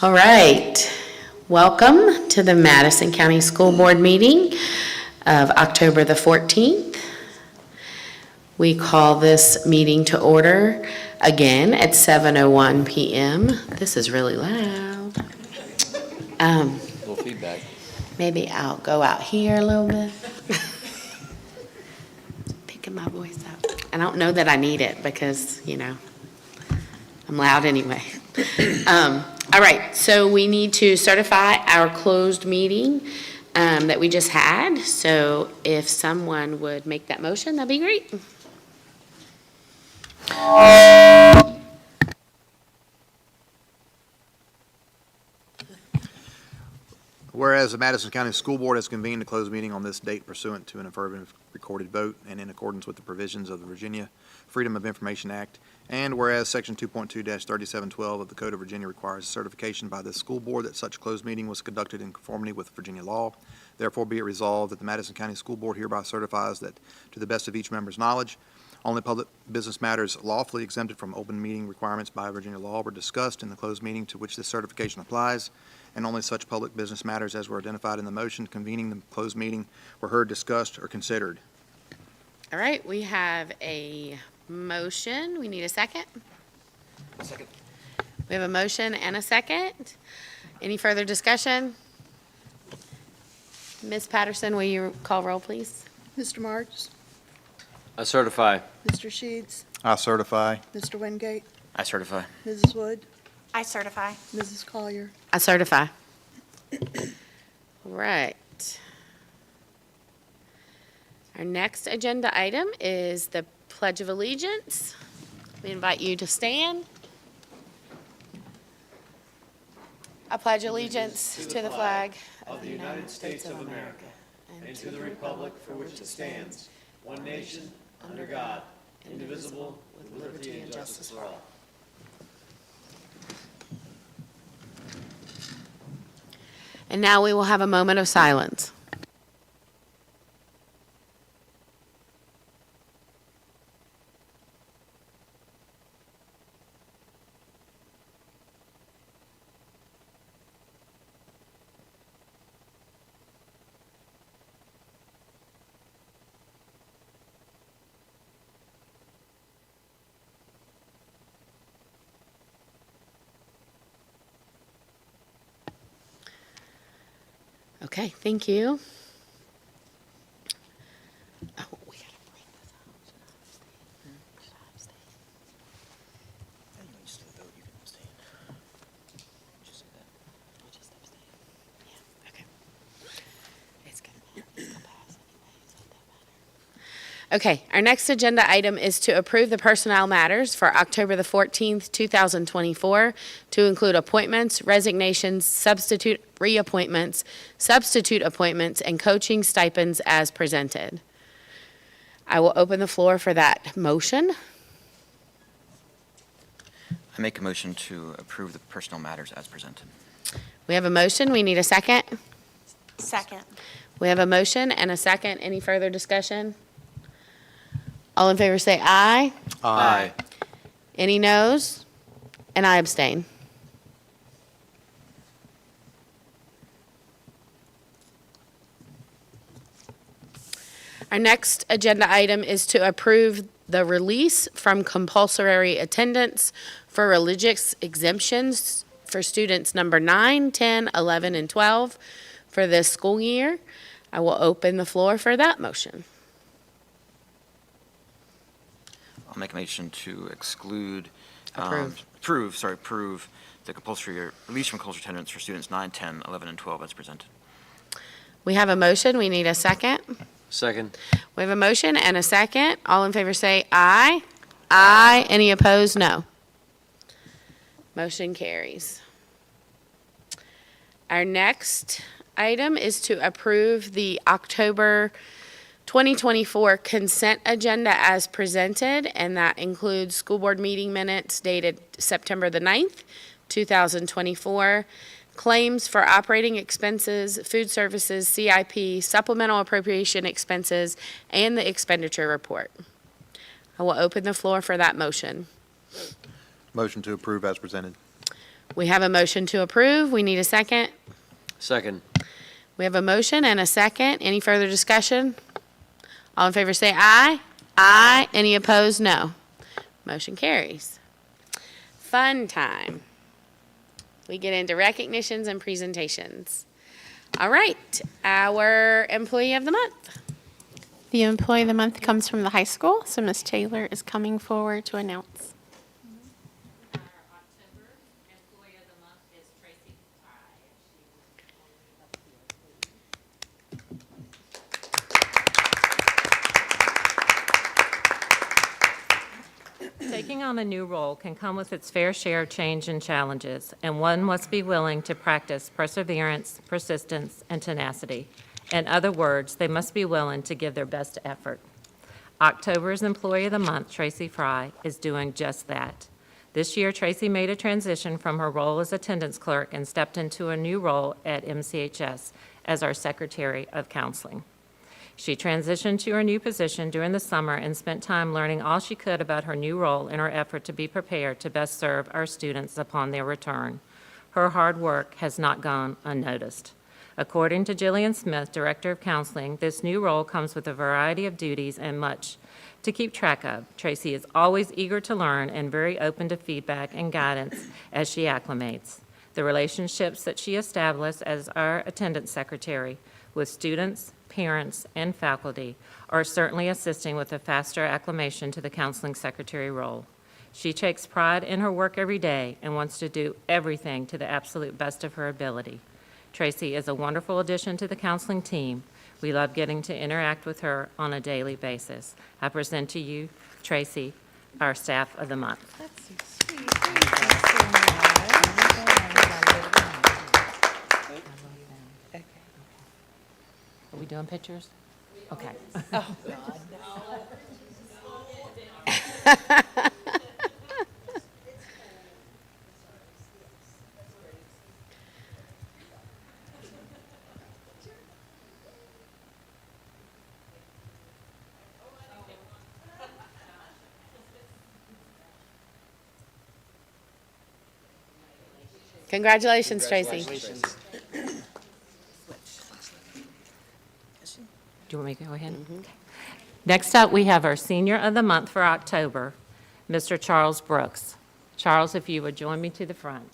All right, welcome to the Madison County School Board meeting of October the 14th. We call this meeting to order again at 7:01 p.m. This is really loud. A little feedback. Maybe I'll go out here a little bit. Picking my voice up. I don't know that I need it because, you know, I'm loud anyway. All right, so we need to certify our closed meeting that we just had. So if someone would make that motion, that'd be great. Whereas the Madison County School Board has convened a closed meeting on this date pursuant to an affirmative recorded vote and in accordance with the provisions of the Virginia Freedom of Information Act, and whereas Section 2.2-3712 of the Code of Virginia requires certification by the school board that such closed meeting was conducted in conformity with Virginia law, therefore be it resolved that the Madison County School Board hereby certifies that, to the best of each member's knowledge, only public business matters lawfully exempted from open meeting requirements by Virginia law were discussed in the closed meeting to which this certification applies, and only such public business matters as were identified in the motion convening the closed meeting were heard, discussed, or considered. All right, we have a motion. We need a second. Second. We have a motion and a second. Any further discussion? Ms. Patterson, will you call roll, please? Mr. Marks? I certify. Mr. Sheets? I certify. Mr. Wingate? I certify. Mrs. Wood? I certify. Mrs. Collier? I certify. Right. Our next agenda item is the Pledge of Allegiance. We invite you to stand. I pledge allegiance to the flag of the United States of America and to the republic for which it stands, one nation, under God, indivisible, with liberty and justice for all. And now we will have a moment of silence. Okay, thank you. Oh, we gotta bring this up. Yeah, okay. It's gonna pass anyway, so it don't matter. Okay, our next agenda item is to approve the personnel matters for October the 14th, 2024, to include appointments, resignations, substitute reappointments, substitute appointments, and coaching stipends as presented. I will open the floor for that motion. I make a motion to approve the personnel matters as presented. We have a motion. We need a second. Second. We have a motion and a second. Any further discussion? All in favor say aye. Aye. Any noes? And I abstain. Our next agenda item is to approve the release from compulsory attendance for religious exemptions for students number 9, 10, 11, and 12 for this school year. I will open the floor for that motion. I'll make a motion to exclude, Approve. approve the compulsory release from compulsory attendance for students 9, 10, 11, and 12 as presented. We have a motion. We need a second. Second. We have a motion and a second. All in favor say aye. Aye. Any opposed? No. Motion carries. Our next item is to approve the October 2024 consent agenda as presented, and that includes school board meeting minutes dated September the 9th, 2024, claims for operating expenses, food services, CIP, supplemental appropriation expenses, and the expenditure report. I will open the floor for that motion. Motion to approve as presented. We have a motion to approve. We need a second. Second. We have a motion and a second. Any further discussion? All in favor say aye. Aye. Any opposed? No. Motion carries. Fun time. We get into recognitions and presentations. All right, our Employee of the Month. The Employee of the Month comes from the high school, so Ms. Taylor is coming forward to announce. Our October Employee of the Month is Tracy Taking on a new role can come with its fair share of change and challenges, and one must be willing to practice perseverance, persistence, and tenacity. In other words, they must be willing to give their best effort. October's Employee of the Month, Tracy Fry, is doing just that. This year, Tracy made a transition from her role as attendance clerk and stepped into a new role at MCHS as our Secretary of Counseling. She transitioned to her new position during the summer and spent time learning all she could about her new role in her effort to be prepared to best serve our students upon their return. Her hard work has not gone unnoticed. According to Jillian Smith, Director of Counseling, this new role comes with a variety of duties and much to keep track of. Tracy is always eager to learn and very open to feedback and guidance as she acclimates. The relationships that she established as our attendance secretary with students, parents, and faculty are certainly assisting with a faster acclimation to the counseling secretary role. She takes pride in her work every day and wants to do everything to the absolute best of her ability. Tracy is a wonderful addition to the counseling team. We love getting to interact with her on a daily basis. I present to you Tracy, our Staff of the Month. Are we doing pictures? Okay. Congratulations, Tracy. Do you want me to go ahead? Okay. Next up, we have our Senior of the Month for October, Mr. Charles Brooks. Charles, if you would join me to the front.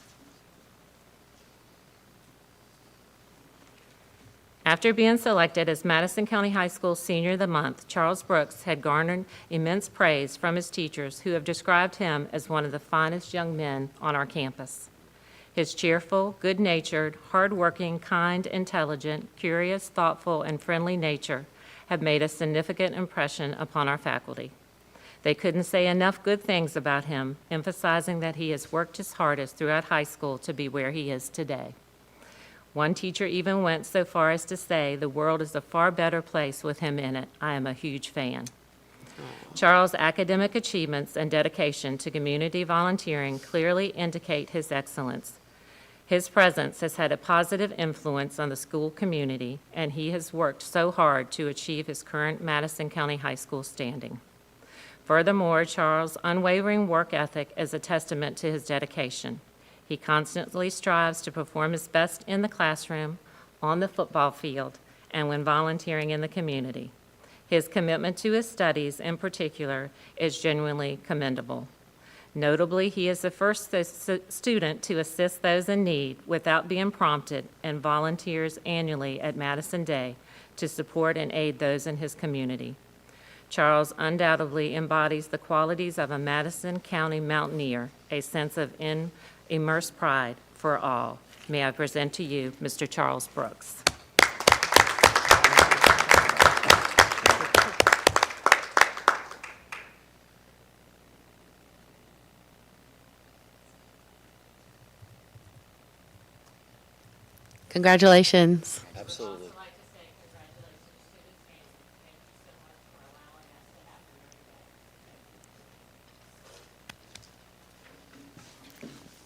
After being selected as Madison County High School Senior of the Month, Charles Brooks had garnered immense praise from his teachers who have described him as one of the finest young men on our campus. His cheerful, good-natured, hard-working, kind, intelligent, curious, thoughtful, and friendly nature have made a significant impression upon our faculty. They couldn't say enough good things about him, emphasizing that he has worked his hardest throughout high school to be where he is today. One teacher even went so far as to say, "The world is a far better place with him in it. I am a huge fan." Charles' academic achievements and dedication to community volunteering clearly indicate his excellence. His presence has had a positive influence on the school community, and he has worked so hard to achieve his current Madison County High School standing. Furthermore, Charles' unwavering work ethic is a testament to his dedication. He constantly strives to perform his best in the classroom, on the football field, and when volunteering in the community. His commitment to his studies, in particular, is genuinely commendable. Notably, he is the first student to assist those in need without being prompted and volunteers annually at Madison Day to support and aid those in his community. Charles undoubtedly embodies the qualities of a Madison County mountaineer, a sense of immersed pride for all. May I present to you Mr. Charles Brooks. Congratulations. Absolutely.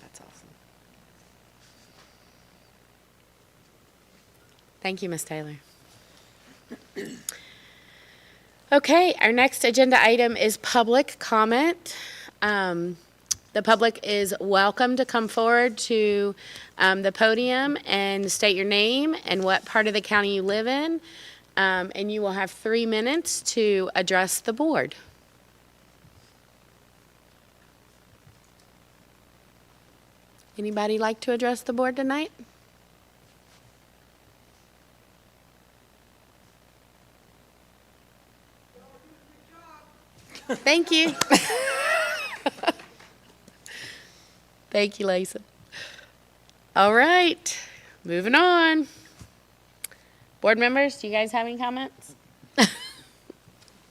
That's awesome. Thank you, Ms. Taylor. Okay, our next agenda item is public comment. The public is welcome to come forward to the podium and state your name and what part of the county you live in. And you will have 3 minutes to address the board. Anybody like to address the board tonight? Thank you. Thank you, Lisa. All right, moving on. Board members, do you guys have any comments?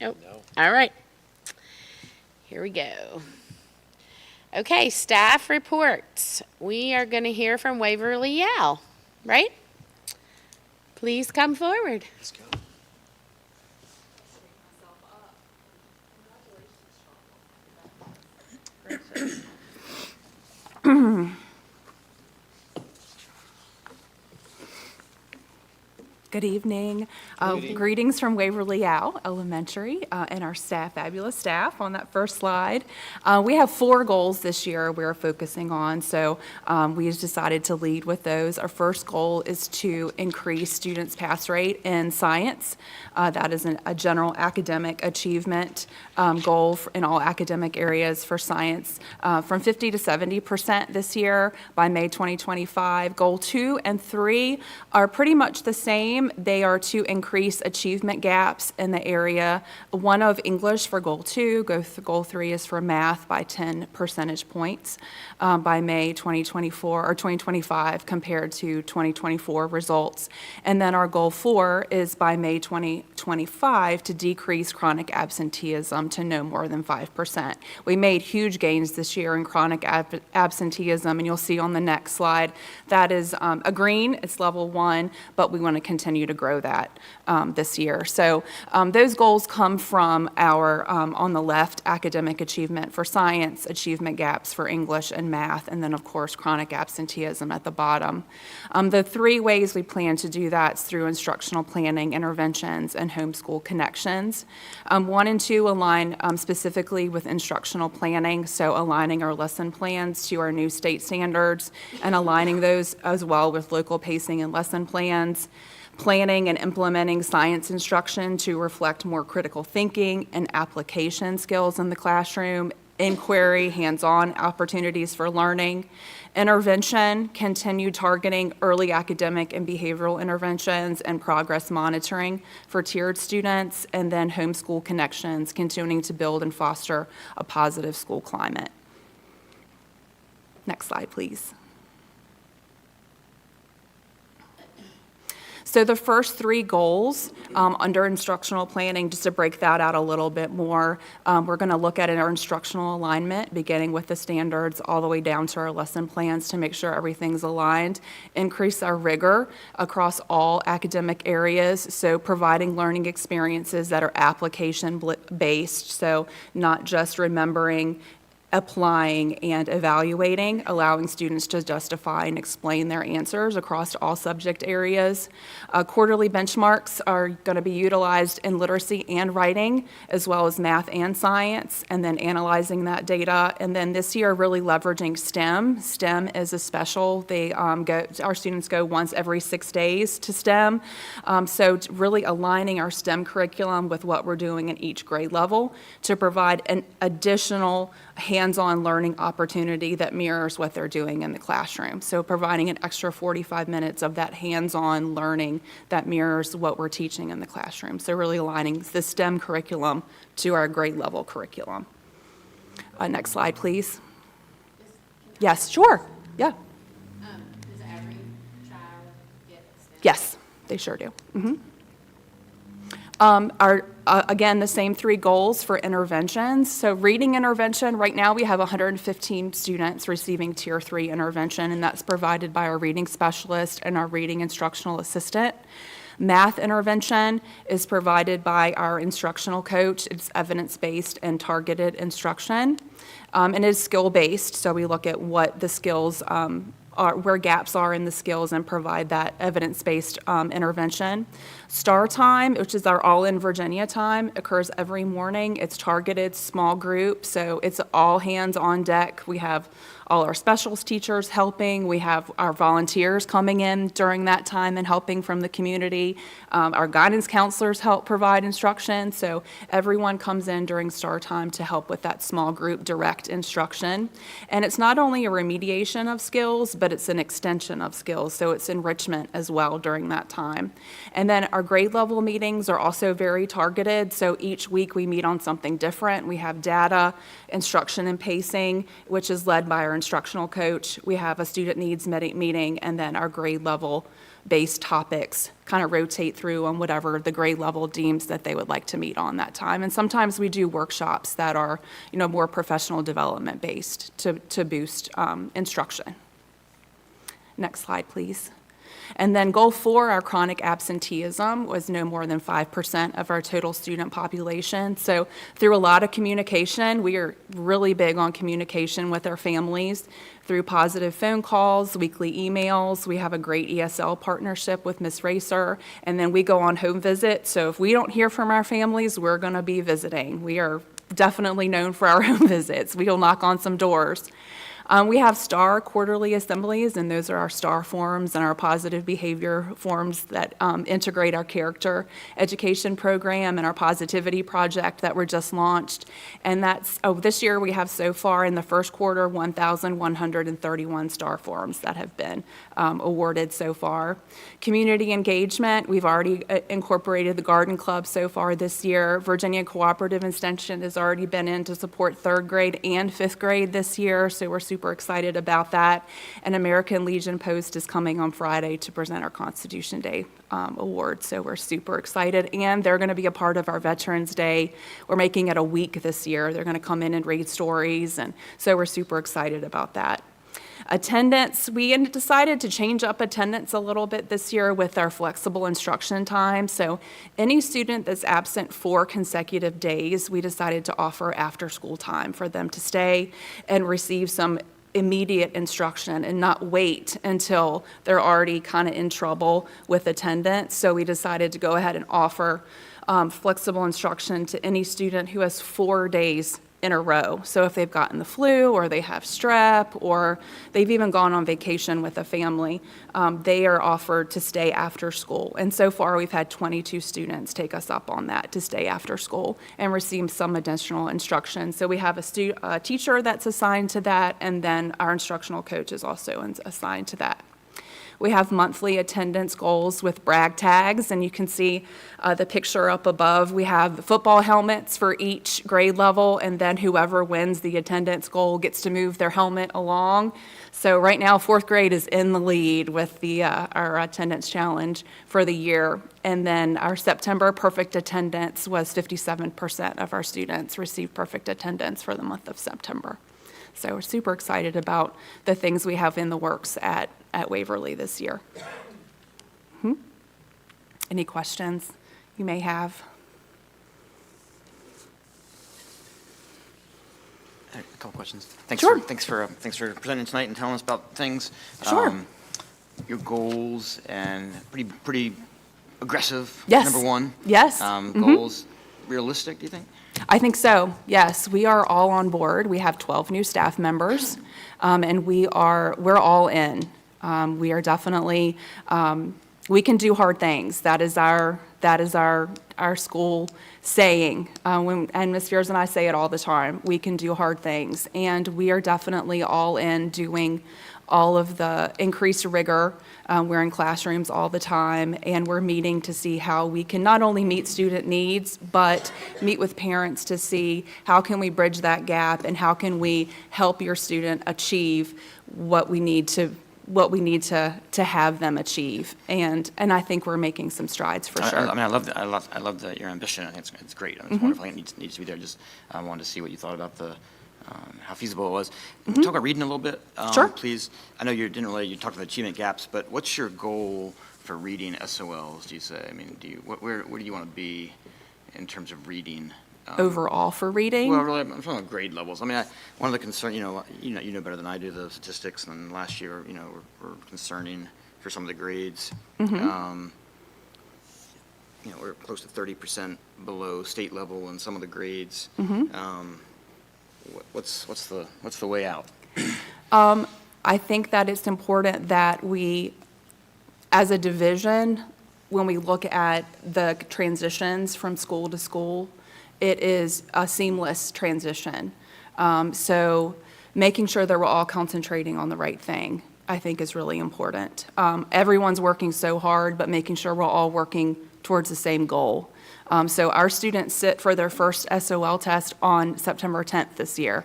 Nope. All right. Here we go. Okay, staff reports. We are going to hear from Waverly Yao, right? Please come forward. Let's go. Good evening. Greetings from Waverly Yao Elementary and our staff, fabulous staff on that first slide. We have 4 goals this year we're focusing on, so we just decided to lead with those. Our first goal is to increase students' pass rate in science. That is a general academic achievement goal in all academic areas for science from 50 to 70% this year by May 2025. Goal 2 and 3 are pretty much the same. They are to increase achievement gaps in the area, one of English for goal 2, goal 3 is for math by 10 percentage points by May 2024 or 2025 compared to 2024 results. And then our goal 4 is by May 2025 to decrease chronic absenteeism to no more than 5%. We made huge gains this year in chronic absenteeism, and you'll see on the next slide that is a green, it's level 1, but we want to continue to grow that this year. So those goals come from our, on the left, academic achievement for science, achievement gaps for English and math, and then, of course, chronic absenteeism at the bottom. The 3 ways we plan to do that is through instructional planning, interventions, and homeschool connections. 1 and 2 align specifically with instructional planning, so aligning our lesson plans to our new state standards and aligning those as well with local pacing and lesson plans. Planning and implementing science instruction to reflect more critical thinking and application skills in the classroom, inquiry, hands-on opportunities for learning. Intervention, continue targeting early academic and behavioral interventions and progress monitoring for tiered students, and then homeschool connections, continuing to build and foster a positive school climate. Next slide, please. So the first 3 goals under instructional planning, just to break that out a little bit more, we're going to look at our instructional alignment, beginning with the standards all the way down to our lesson plans to make sure everything's aligned. Increase our rigor across all academic areas, so providing learning experiences that are application-based, so not just remembering, applying and evaluating, allowing students to justify and explain their answers across all subject areas. Quarterly benchmarks are going to be utilized in literacy and writing, as well as math and science, and then analyzing that data. And then this year, really leveraging STEM. STEM is a special. Our students go once every 6 days to STEM. So really aligning our STEM curriculum with what we're doing in each grade level to provide an additional hands-on learning opportunity that mirrors what they're doing in the classroom. So providing an extra 45 minutes of that hands-on learning that mirrors what we're teaching in the classroom. So really aligning the STEM curriculum to our grade level curriculum. Next slide, please. Yes, sure, yeah. Does every child get STEM? Yes, they sure do. Again, the same 3 goals for interventions. So reading intervention, right now we have 115 students receiving Tier 3 intervention, and that's provided by our reading specialist and our reading instructional assistant. Math intervention is provided by our instructional coach. It's evidence-based and targeted instruction. And it's skill-based, so we look at what the skills where gaps are in the skills and provide that evidence-based intervention. STAR time, which is our All in Virginia time, occurs every morning. It's targeted, small group, so it's all hands on deck. We have all our specials teachers helping. We have our volunteers coming in during that time and helping from the community. Our guidance counselors help provide instruction. So everyone comes in during STAR time to help with that small group direct instruction. And it's not only a remediation of skills, but it's an extension of skills. So it's enrichment as well during that time. And then our grade level meetings are also very targeted. So each week we meet on something different. We have data, instruction and pacing, which is led by our instructional coach. We have a student needs meeting, and then our grade level based topics kind of rotate through on whatever the grade level deems that they would like to meet on that time. And sometimes we do workshops that are, more professional development based to boost instruction. Next slide, please. And then goal 4, our chronic absenteeism was no more than 5% of our total student population. So through a lot of communication, we are really big on communication with our families through positive phone calls, weekly emails. We have a great ESL partnership with Ms. Racer, and then we go on home visits. So if we don't hear from our families, we're going to be visiting. We are definitely known for our home visits. We will knock on some doors. We have STAR quarterly assemblies, and those are our STAR forums and our positive behavior forums that integrate our character education program and our positivity project that were just launched. And this year we have so far in the first quarter 1,131 STAR forums that have been awarded so far. Community engagement, we've already incorporated the Garden Club so far this year. Virginia Cooperative Extension has already been in to support 3rd grade and 5th grade this year, so we're super excited about that. And American Legion Post is coming on Friday to present our Constitution Day award, so we're super excited. And they're going to be a part of our Veterans Day. We're making it a week this year. They're going to come in and read stories, and so we're super excited about that. Attendance, we decided to change up attendance a little bit this year with our flexible instruction time. So any student that's absent 4 consecutive days, we decided to offer after-school time for them to stay and receive some immediate instruction and not wait until they're already kind of in trouble with attendance. So we decided to go ahead and offer flexible instruction to any student who has 4 days in a row. So if they've gotten the flu or they have strep or they've even gone on vacation with a family, they are offered to stay after school. And so far we've had 22 students take us up on that to stay after school and receive some additional instruction. So we have a teacher that's assigned to that, and then our instructional coach is also assigned to that. We have monthly attendance goals with brag tags, and you can see the picture up above. We have football helmets for each grade level, and then whoever wins the attendance goal gets to move their helmet along. So right now, 4th grade is in the lead with our attendance challenge for the year. And then our September perfect attendance was 57% of our students received perfect attendance for the month of September. So we're super excited about the things we have in the works at Waverly this year. Any questions you may have? A couple questions. Thanks Sure. for presenting tonight and telling us about things. Sure. Your goals and pretty aggressive. Yes. Number 1. Yes. Goals realistic, do you think? I think so, yes. We are all on board. We have 12 new staff members, and we're all in. We are definitely, we can do hard things. That is our school saying. And Ms. Fears and I say it all the time. We can do hard things. And we are definitely all in doing all of the increased rigor. We're in classrooms all the time, and we're meeting to see how we can not only meet student needs, but meet with parents to see how can we bridge that gap and how can we help your student achieve what we need to have them achieve. And I think we're making some strides for sure. I love your ambition. I think it's great. I mean, it's wonderful. It needs to be there. Just wanted to see what you thought about how feasible it was. Talk about reading a little bit, Sure. please. I know you talked about achievement gaps, but what's your goal for reading SOLs, do you say? I mean, where do you want to be in terms of reading overall for reading. Well, really, I'm talking about grade levels. I mean, one of the concern, you know better than I do the statistics, and last year, were concerning for some of the grades. We're close to 30% below state level in some of the grades. What's the way out? I think that it's important that we, as a division, when we look at the transitions from school to school, it is a seamless transition. So making sure that we're all concentrating on the right thing, I think, is really important. Everyone's working so hard, but making sure we're all working towards the same goal. So our students sit for their first SOL test on September 10th this year.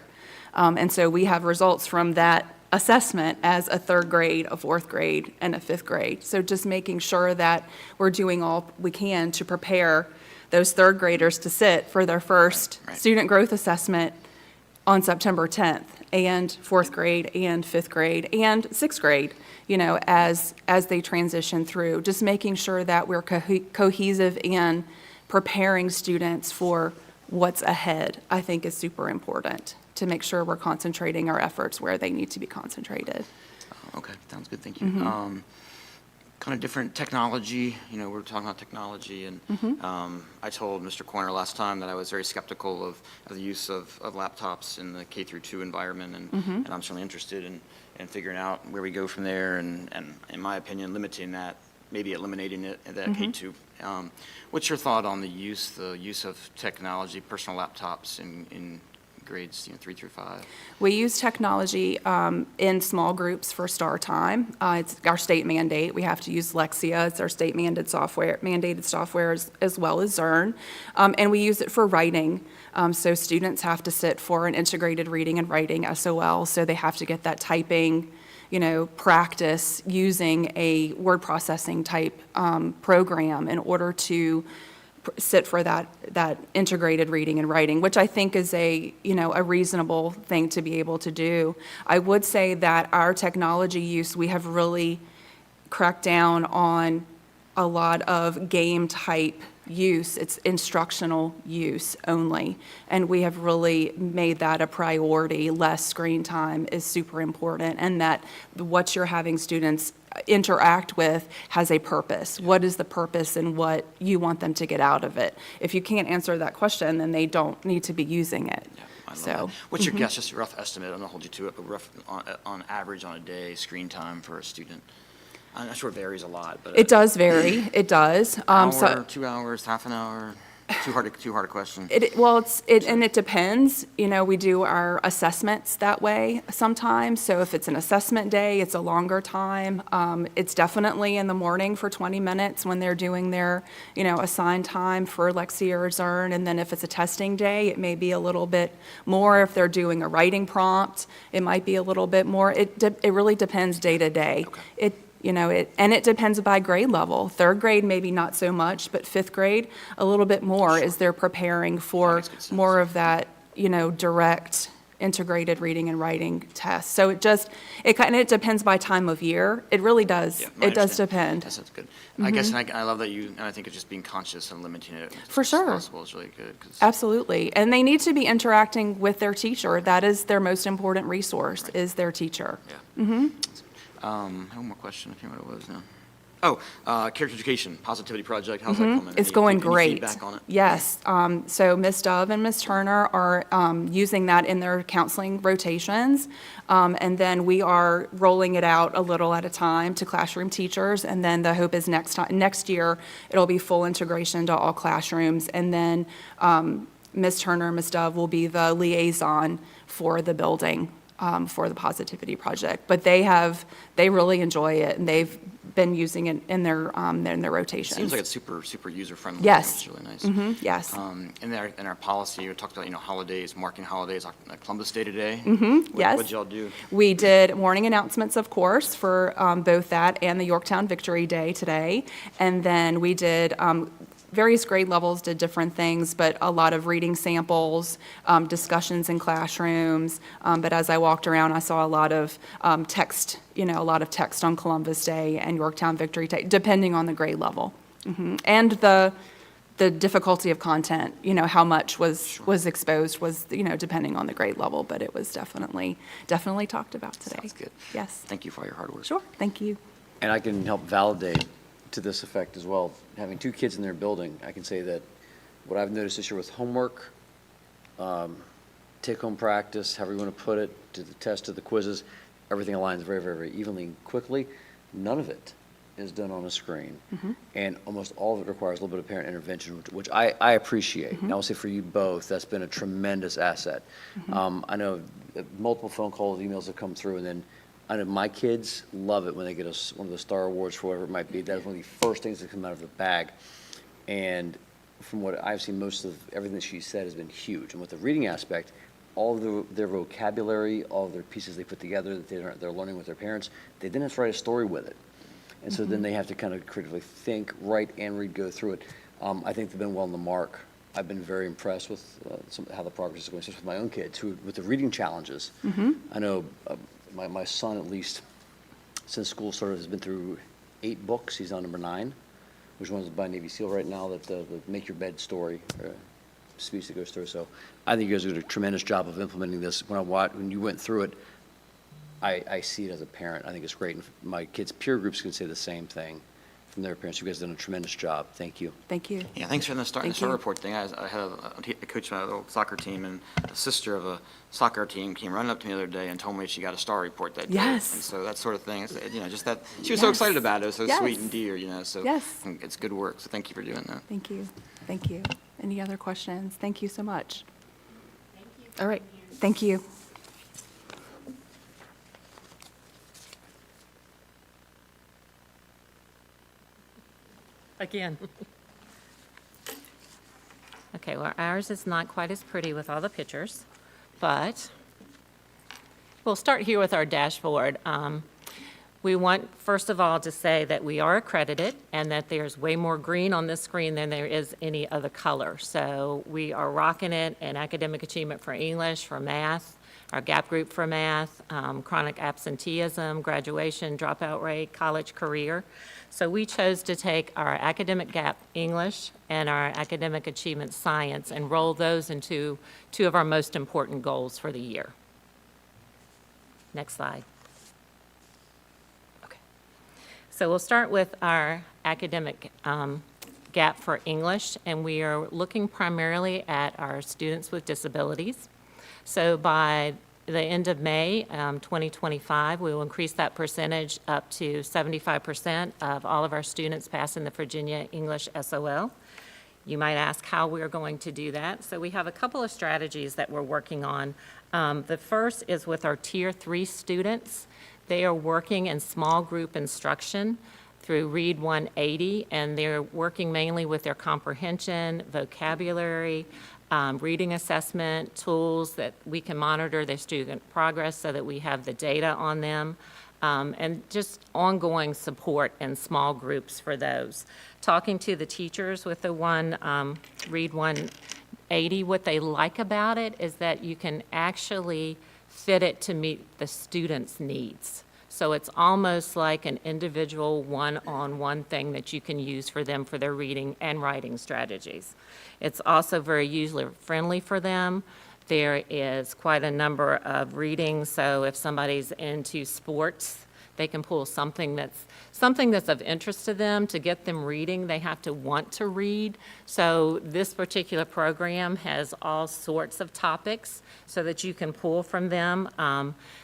And so we have results from that assessment as a third grade, a fourth grade, and a fifth grade. So just making sure that we're doing all we can to prepare those third graders to sit for their first Right. student growth assessment on September 10th, and fourth grade, and fifth grade, and sixth grade, as they transition through. Just making sure that we're cohesive in preparing students for what's ahead, I think, is super important, to make sure we're concentrating our efforts where they need to be concentrated. Okay, sounds good, thank you. Kind of different technology, we're talking about technology, and I told Mr. Corner last time that I was very skeptical of the use of laptops in the K through 2 environment, and I'm certainly interested in figuring out where we go from there, and in my opinion, limiting that, maybe eliminating it at that K2. What's your thought on the use of technology, personal laptops in grades 3 through 5? We use technology in small groups for STAR time. It's our state mandate. We have to use Lexia. It's our state mandated software as well as Zern. And we use it for writing. So students have to sit for an integrated reading and writing SOL. So they have to get that typing, practice using a word processing type program in order to sit for that integrated reading and writing, which I think is a reasonable thing to be able to do. I would say that our technology use, we have really cracked down on a lot of game type use. It's instructional use only, and we have really made that a priority. Less screen time is super important, and that what you're having students interact with has a purpose. What is the purpose and what you want them to get out of it? If you can't answer that question, then they don't need to be using it. Yeah, I love So, that. What's your guess, just a rough estimate, I'm gonna hold you to it, but rough, on average on a day, screen time for a student? I'm sure it varies a lot, but. It does vary, it does. Hour, 2 hours, half an hour? Too hard a question. And it depends. We do our assessments that way sometimes. So if it's an assessment day, it's a longer time. It's definitely in the morning for 20 minutes when they're doing their, assigned time for Lexia or Zern. And then if it's a testing day, it may be a little bit more. If they're doing a writing prompt, it might be a little bit more. It really depends day to day. Okay. And it depends by grade level. Third grade, maybe not so much, but fifth grade, a little bit more as they're preparing for makes good sense. more of that, direct integrated reading and writing test. So it depends by time of year. It really does. Yeah, I It does understand. depend. That's good. I guess, and I love that and I think it's just being conscious and limiting it as For much as sure. possible is really good. 'Cause- Absolutely. And they need to be interacting with their teacher. That is their most important resource, is their teacher. Yeah. I have one more question. I can't remember what it was now. Oh, character education, positivity project. How's that coming? It's Any- going any great. feedback on it? Yes. So Ms. Dove and Ms. Turner are using that in their counseling rotations. And then we are rolling it out a little at a time to classroom teachers. And then the hope is next year, it'll be full integration to all classrooms. And then Ms. Turner and Ms. Dove will be the liaison for the building for the positivity project. But they really enjoy it, and they've been using it in their rotations. Seems like it's super user-friendly. Yes. Which is really nice. Yes. In our policy, we talked about, holidays, marking holidays, like Columbus Day today. Yes. What'd y'all do? We did morning announcements, of course, for both that and the Yorktown Victory Day today. And then we did, various grade levels did different things, but a lot of reading samples, discussions in classrooms. But as I walked around, I saw a lot of text, a lot of text on Columbus Day and Yorktown Victory Day, depending on the grade level. And the the difficulty of content, how much was exposed was, depending on the grade level, but it was definitely talked about today. Sounds good. Yes. Thank you for all your hard work. Sure, thank you. And I can help validate to this effect as well. Having 2 kids in their building, I can say that what I've noticed this year with homework, take-home practice, however you want to put it, to the test, to the quizzes, everything aligns very, very, very evenly and quickly. None of it is done on a screen. And almost all of it requires a little bit of parent intervention, which I appreciate. And I'll say for you both, that's been a tremendous asset. I know multiple phone calls, emails have come through, and then I know my kids love it when they get one of the Star Awards for whatever it might be. That is one of the first things that come out of the bag. And from what I've seen, most of everything that she said has been huge. And with the reading aspect, all of their vocabulary, all of their pieces they put together that they're learning with their parents, they then have to write a story with it. And so then they have to kind of critically think, write, and read, go through it. I think they've been well on the mark. I've been very impressed with how the progress is going, especially with my own kids, with the reading challenges. I know my son, at least since school started, has been through 8 books. He's on number 9, which one's by Navy SEAL right now, the Make Your Bed story speech that goes through. So I think you guys did a tremendous job of implementing this. When you went through it, I see it as a parent. I think it's great. And my kids' peer groups can say the same thing from their parents. You guys have done a tremendous job. Thank you. Thank you. Yeah, thanks for the star Thank you. report thing. I had a coach of my little soccer team, and the sister of a soccer team came running up to me the other day and told me she got a star report that day. Yes. And so that sort of thing, just that, she was so excited about it. It was so Yes. sweet and dear, so Yes. it's good work. So thank you for doing that. Thank you. Thank you. Any other questions? Thank you so much. Thank you. All right. Thank you. Again. Okay, well, ours is not quite as pretty with all the pictures, but we'll start here with our dashboard. We want, first of all, to say that we are accredited and that there's way more green on this screen than there is any other color. So we are rocking it in academic achievement for English, for math, our gap group for math, chronic absenteeism, graduation, dropout rate, college career. So we chose to take our academic gap English and our academic achievement science and roll those into 2 of our most important goals for the year. Next slide. Okay. So we'll start with our academic gap for English, and we are looking primarily at our students with disabilities. So by the end of May 2025, we will increase that percentage up to 75% of all of our students passing the Virginia English SOL. You might ask how we're going to do that. So we have a couple of strategies that we're working on. The first is with our Tier 3 students. They are working in small group instruction through Read 180, and they're working mainly with their comprehension, vocabulary, reading assessment tools that we can monitor their student progress so that we have the data on them, and just ongoing support in small groups for those. Talking to the teachers with the Read 180, what they like about it is that you can actually fit it to meet the student's needs. So it's almost like an individual one-on-one thing that you can use for them for their reading and writing strategies. It's also very user-friendly for them. There is quite a number of readings, so if somebody's into sports, they can pull something that's of interest to them. To get them reading, they have to want to read. So this particular program has all sorts of topics so that you can pull from them.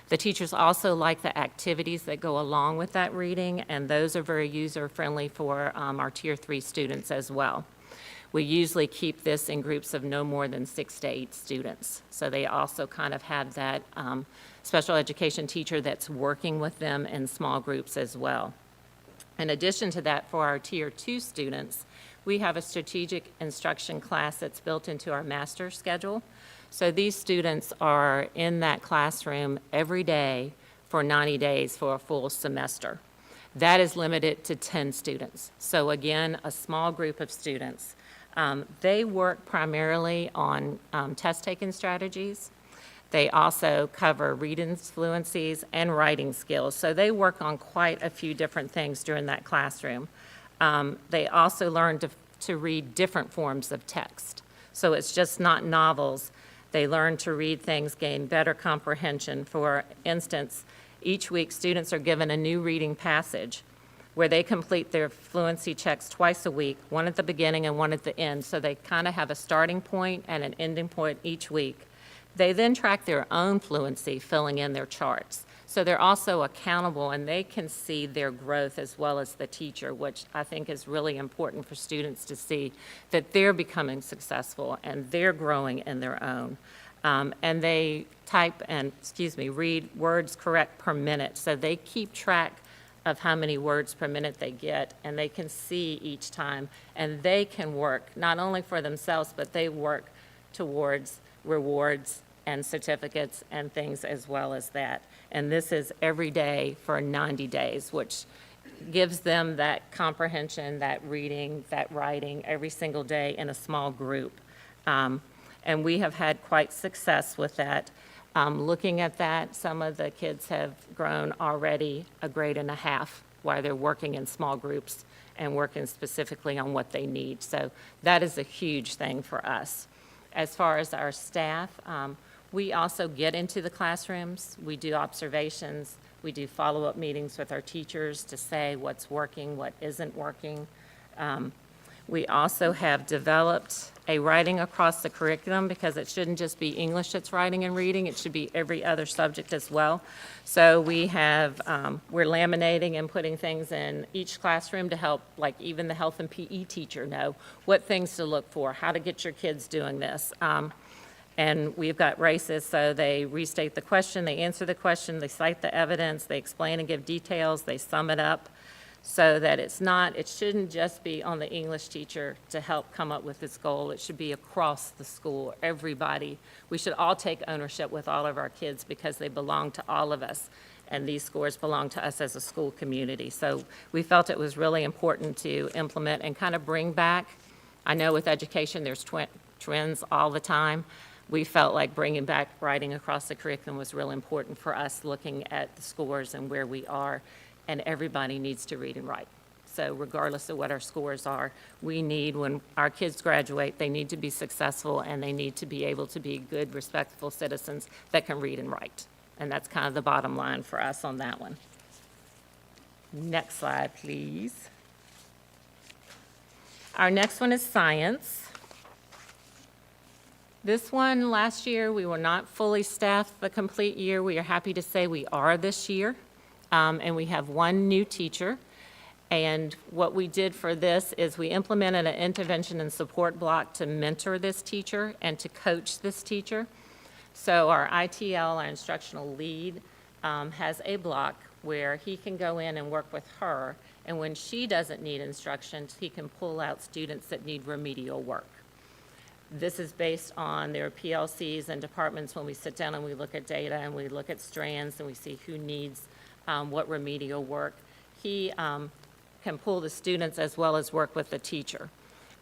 The teachers also like the activities that go along with that reading, and those are very user-friendly for our Tier 3 students as well. We usually keep this in groups of no more than 6 to 8 students. So they also kind of have that special education teacher that's working with them in small groups as well. In addition to that, for our Tier 2 students, we have a strategic instruction class that's built into our master schedule. So these students are in that classroom every day for 90 days for a full semester. That is limited to 10 students. So again, a small group of students. They work primarily on test-taking strategies. They also cover reading fluencies and writing skills. So they work on quite a few different things during that classroom. They also learn to read different forms of text. So it's just not novels. They learn to read things, gain better comprehension. For instance, each week, students are given a new reading passage where they complete their fluency checks twice a week, one at the beginning and one at the end. So they kind of have a starting point and an ending point each week. They then track their own fluency, filling in their charts. So they're also accountable, and they can see their growth as well as the teacher, which I think is really important for students to see, that they're becoming successful and they're growing in their own. And they read words correct per minute. So they keep track of how many words per minute they get, and they can see each time. And they can work not only for themselves, but they work towards rewards and certificates and things as well as that. And this is every day for 90 days, which gives them that comprehension, that reading, that writing every single day in a small group. And we have had quite success with that. Looking at that, some of the kids have grown already a grade and a half while they're working in small groups and working specifically on what they need. So that is a huge thing for us. As far as our staff, we also get into the classrooms. We do observations. We do follow-up meetings with our teachers to say what's working, what isn't working. We also have developed a writing across the curriculum, because it shouldn't just be English that's writing and reading, it should be every other subject as well. So we have, we're laminating and putting things in each classroom to help, like even the health and PE teacher know what things to look for, how to get your kids doing this. And we've got races, so they restate the question, they answer the question, they cite the evidence, they explain and give details, they sum it up, so that it shouldn't just be on the English teacher to help come up with this goal. It should be across the school, everybody. We should all take ownership with all of our kids, because they belong to all of us, and these scores belong to us as a school community. So we felt it was really important to implement and kind of bring back. I know with education, there's trends all the time. We felt like bringing back writing across the curriculum was real important for us, looking at the scores and where we are, and everybody needs to read and write. So regardless of what our scores are, we need, when our kids graduate, they need to be successful, and they need to be able to be good, respectful citizens that can read and write. And that's kind of the bottom line for us on that one. Next slide, please. Our next one is science. This one, last year, we were not fully staffed the complete year. We are happy to say we are this year. And we have one new teacher. And what we did for this is we implemented an intervention and support block to mentor this teacher and to coach this teacher. So our ITL, our instructional lead, has a block where he can go in and work with her. And when she doesn't need instructions, he can pull out students that need remedial work. This is based on their PLCs and departments. When we sit down and we look at data and we look at strands and we see who needs what remedial work, he can pull the students as well as work with the teacher.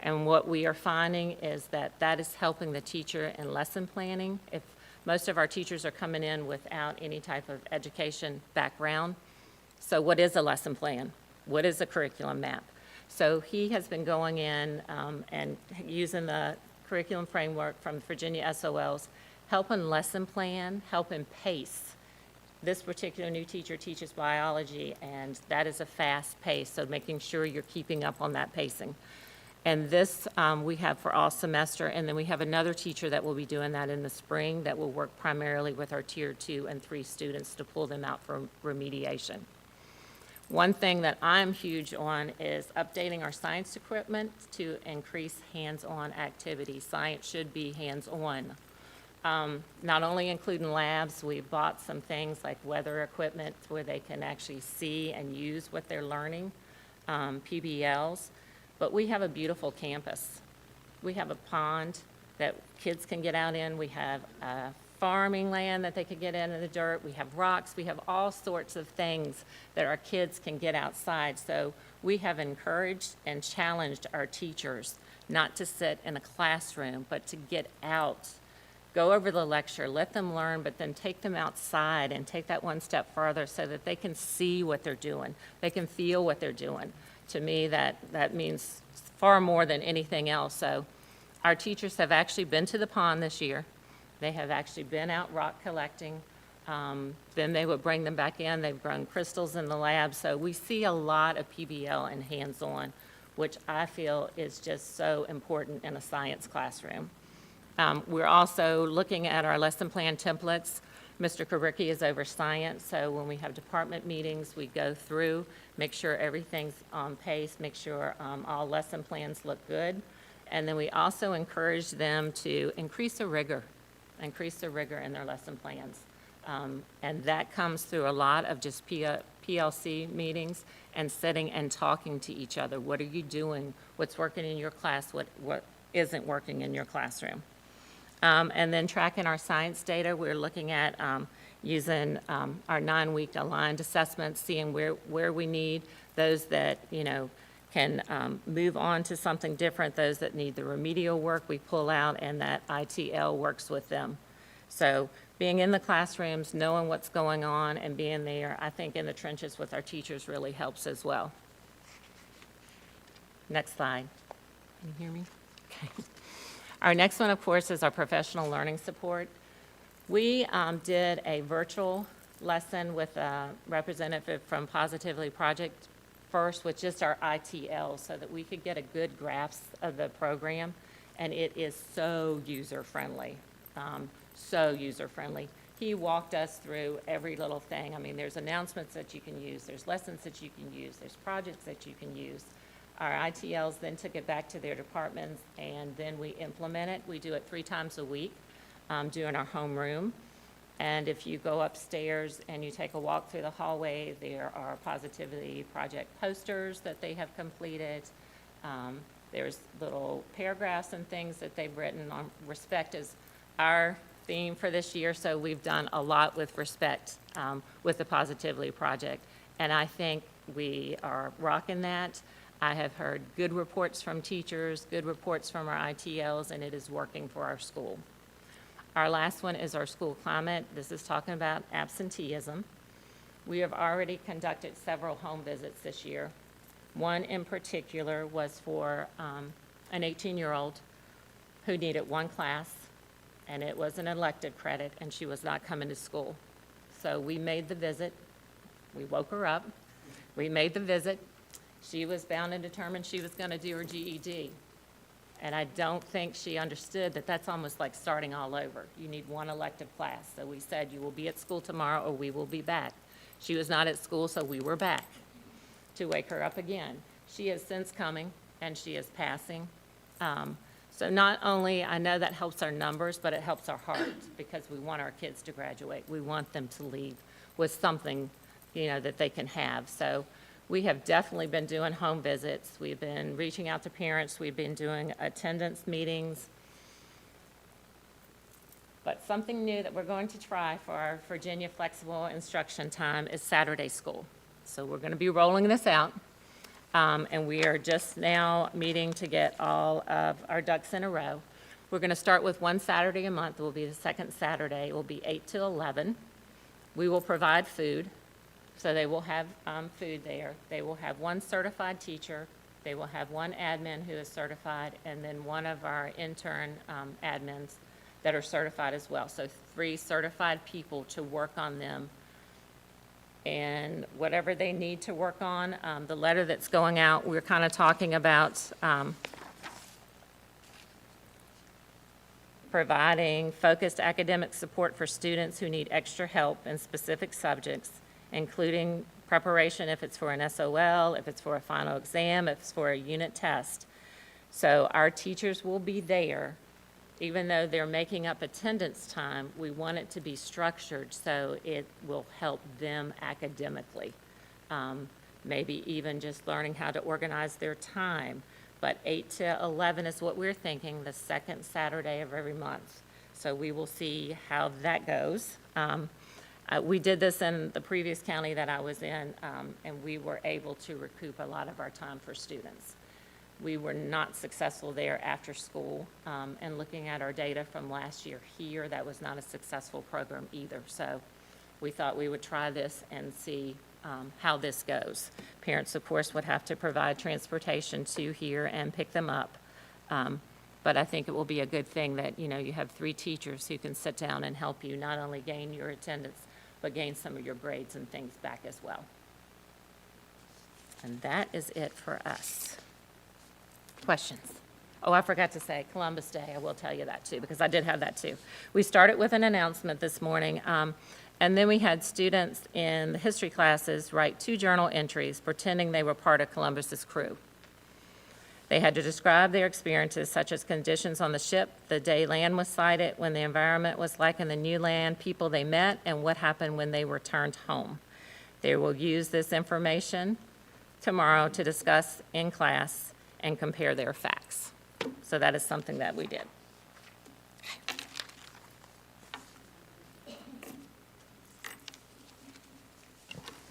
And what we are finding is that that is helping the teacher in lesson planning. If most of our teachers are coming in without any type of education background, so what is a lesson plan? What is a curriculum map? So he has been going in and using the curriculum framework from Virginia SOLs, helping lesson plan, helping pace. This particular new teacher teaches biology, and that is a fast pace, so making sure you're keeping up on that pacing. And this we have for all semester, and then we have another teacher that will be doing that in the spring that will work primarily with our Tier 2 and 3 students to pull them out for remediation. One thing that I'm huge on is updating our science equipment to increase hands-on activity. Science should be hands-on. Not only including labs, we've bought some things like weather equipment where they can actually see and use what they're learning, PBLs, but we have a beautiful campus. We have a pond that kids can get out in. We have farming land that they could get in the dirt. We have rocks. We have all sorts of things that our kids can get outside. So we have encouraged and challenged our teachers not to sit in a classroom, but to get out go over the lecture, let them learn, but then take them outside and take that one step further so that they can see what they're doing. They can feel what they're doing. To me, that means far more than anything else. So our teachers have actually been to the pond this year. They have actually been out rock collecting. Then they would bring them back in. They've grown crystals in the lab. So we see a lot of PBL and hands-on, which I feel is just so important in a science classroom. We're also looking at our lesson plan templates. Mr. Karicky is over science, so when we have department meetings, we go through, make sure everything's on pace, make sure all lesson plans look good. And then we also encourage them to increase the rigor in their lesson plans. And that comes through a lot of just PLC meetings and sitting and talking to each other. What are you doing? What's working in your class? What isn't working in your classroom? And then tracking our science data, we're looking at using our 9-week aligned assessments, seeing where we need those that, can move on to something different, those that need the remedial work we pull out, and that ITL works with them. So being in the classrooms, knowing what's going on, and being there, I think in the trenches with our teachers really helps as well. Next slide. Can you hear me? Okay. Our next one, of course, is our professional learning support. We did a virtual lesson with a representative from Positively Project first with just our ITL so that we could get a good grasp of the program, and it is so user-friendly, He walked us through every little thing. I mean, there's announcements that you can use, there's lessons that you can use, there's projects that you can use. Our ITLs then took it back to their departments, and then we implement it. We do it 3 times a week during our homeroom. And if you go upstairs and you take a walk through the hallway, there are Positively Project posters that they have completed. There's little paragraphs and things that they've written on respect is our theme for this year. So we've done a lot with respect with the Positively Project. And I think we are rocking that. I have heard good reports from teachers, good reports from our ITLs, and it is working for our school. Our last one is our school climate. This is talking about absenteeism. We have already conducted several home visits this year. One in particular was for an 18-year-old who needed 1 class, and it was an elective credit, and she was not coming to school. So we made the visit. We woke her up. We made the visit. She was bound and determined she was going to do her GED. And I don't think she understood that that's almost like starting all over. You need 1 elective class. So we said, you will be at school tomorrow or we will be back. She was not at school, so we were back to wake her up again. She is since coming, and she is passing. So not only, I know that helps our numbers, but it helps our hearts because we want our kids to graduate. We want them to leave with something, that they can have. So we have definitely been doing home visits. We've been reaching out to parents. We've been doing attendance meetings. But something new that we're going to try for our Virginia Flexible Instruction Time is Saturday school. So we're going to be rolling this out. And we are just now meeting to get all of our ducks in a row. We're going to start with 1 Saturday a month. It will be the second Saturday. It will be 8 to 11. We will provide food. So they will have food there. They will have 1 certified teacher. They will have 1 admin who is certified, and then 1 of our intern admins that are certified as well. So 3 certified people to work on them. And whatever they need to work on, the letter that's going out, we're kind of talking about providing focused academic support for students who need extra help in specific subjects, including preparation if it's for an SOL, if it's for a final exam, if it's for a unit test. So our teachers will be there. Even though they're making up attendance time, we want it to be structured so it will help them academically. Maybe even just learning how to organize their time. But 8 to 11 is what we're thinking, the second Saturday of every month. So we will see how that goes. We did this in the previous county that I was in, and we were able to recoup a lot of our time for students. we were not successful there after school. And looking at our data from last year here, that was not a successful program either. So we thought we would try this and see how this goes. Parents, of course, would have to provide transportation to here and pick them up. But I think it will be a good thing that, you have 3 teachers who can sit down and help you not only gain your attendance, but gain some of your grades and things back as well. And that is it for us. Questions? Oh, I forgot to say Columbus Day. I will tell you that too, because I did have that too. We started with an announcement this morning, and then we had students in the history classes write 2 journal entries pretending they were part of Columbus's crew. They had to describe their experiences, such as conditions on the ship, the day land was sighted, when the environment was like in the new land, people they met, and what happened when they returned home. They will use this information tomorrow to discuss in class and compare their facts. So that is something that we did.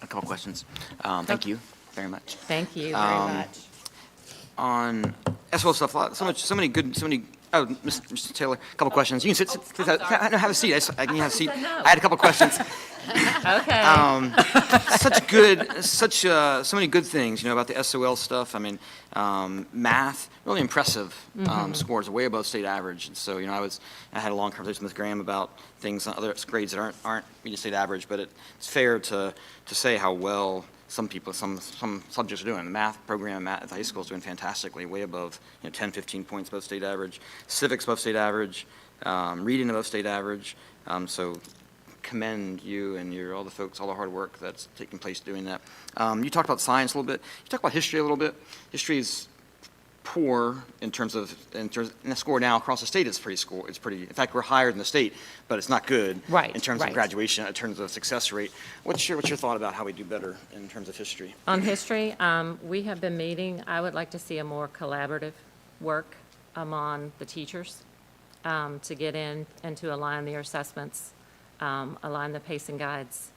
A couple questions. Thank you very much. Thank you very much. On SOL stuff, so many, oh, Mr. Taylor, a couple questions. You can sit, no, have a seat. I can have a seat. I had a couple questions. Okay. So many good things, about the SOL stuff. I mean, math, really impressive scores, way above state average. And so, I had a long conversation with Graham about things, other grades that aren't meeting state average, but it's fair to say how well some subjects are doing. The math program at the high school is doing fantastically, way above, 10, 15 points above state average. Civics above state average, reading above state average. So commend you and all the folks, all the hard work that's taking place doing that. You talked about science a little bit. You talked about history a little bit. History is poor in terms of, and the score now across the state is pretty, in fact, we're higher than the state, but it's not good. Right, in terms of right. graduation, in terms of success rate. What's your thought about how we do better in terms of history? On history, we have been meeting, I would like to see a more collaborative work among the teachers to get in and to align their assessments, align the pacing guides,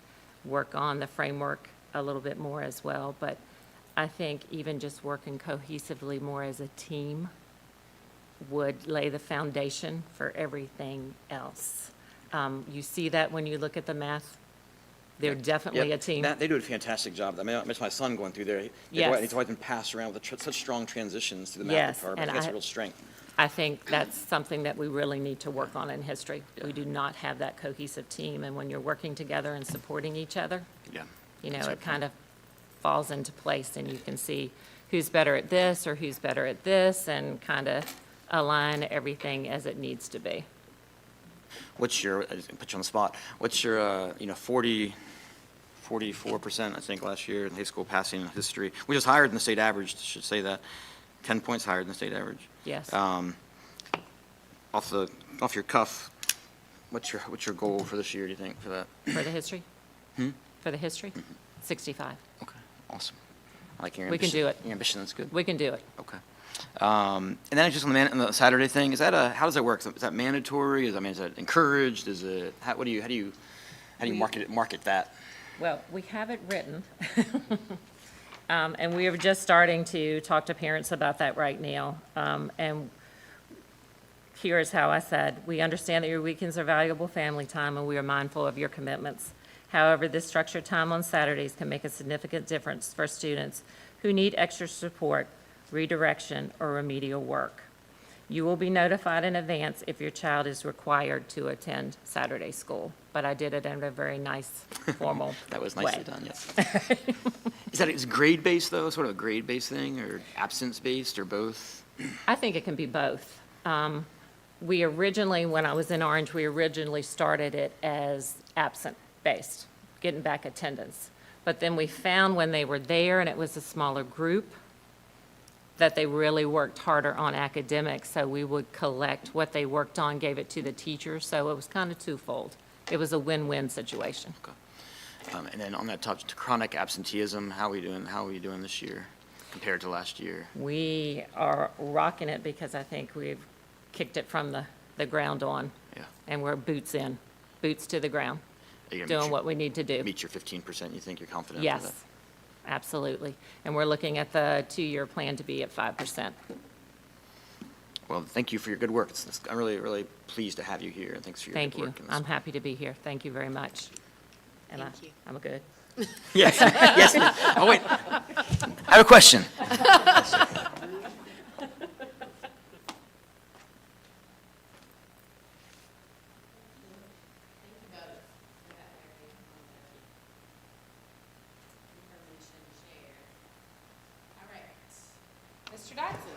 work on the framework a little bit more as well. But I think even just working cohesively more as a team would lay the foundation for everything else. You see that when you look at the math. They're definitely a team. They do a fantastic job. I mean, I miss my son going through there. Yes. He's always been passed around with such strong transitions through the math Yes, department. and That's I- a real strength. I think that's something that we really need to work on in history. We do not have that cohesive team, and when you're working together and supporting each other, Yeah. it kind of falls into place, and you can see who's better at this or who's better at this, and kind of align everything as it needs to be. What's your, I just put you on the spot, what's your, 44%, I think, last year in high school passing in history, which is higher than the state average, should say that, 10 points higher than the state average. Yes. Off your cuff, what's your goal for this year, do you think, for that? For the history? For the history? 65. Okay, awesome. I like your We can ambition. do it. Your ambition, that's good. We can do it. Okay. And then just on the Saturday thing, how does that work? Is that mandatory? Is that encouraged? Is it, how do you market that? Well, we have it written. And we are just starting to talk to parents about that right now. And here is how I said, we understand that your weekends are valuable family time, and we are mindful of your commitments. However, this structured time on Saturdays can make a significant difference for students who need extra support, redirection, or remedial work. You will be notified in advance if your child is required to attend Saturday school. But I did it in a very nice, formal That was way. nicely done, yes. Is it grade-based, though, sort of a grade-based thing, or absence-based, or both? I think it can be both. We originally, when I was in Orange, we originally started it as absent-based, getting back attendance. But then we found when they were there and it was a smaller group, that they really worked harder on academics, so we would collect what they worked on, gave it to the teachers, so it was kind of twofold. It was a win-win situation. And then on that topic, chronic absenteeism, how are we doing this year compared to last year? We are rocking it because I think we've kicked it from the ground on. Yeah. And we're boots to the ground, Are you gonna doing what we need to do. meet your 15%, you think you're confident? with Yes, that? absolutely. And we're looking at the 2-year plan to be at 5%. Well, thank you for your good work. I'm really, really pleased to have you here, and thanks for your Thank good you. work. in this. I'm happy to be here. Thank you very much. And Thank you. I'm good. Yes, yes. Oh, wait. I have a question. Mr. Dodson?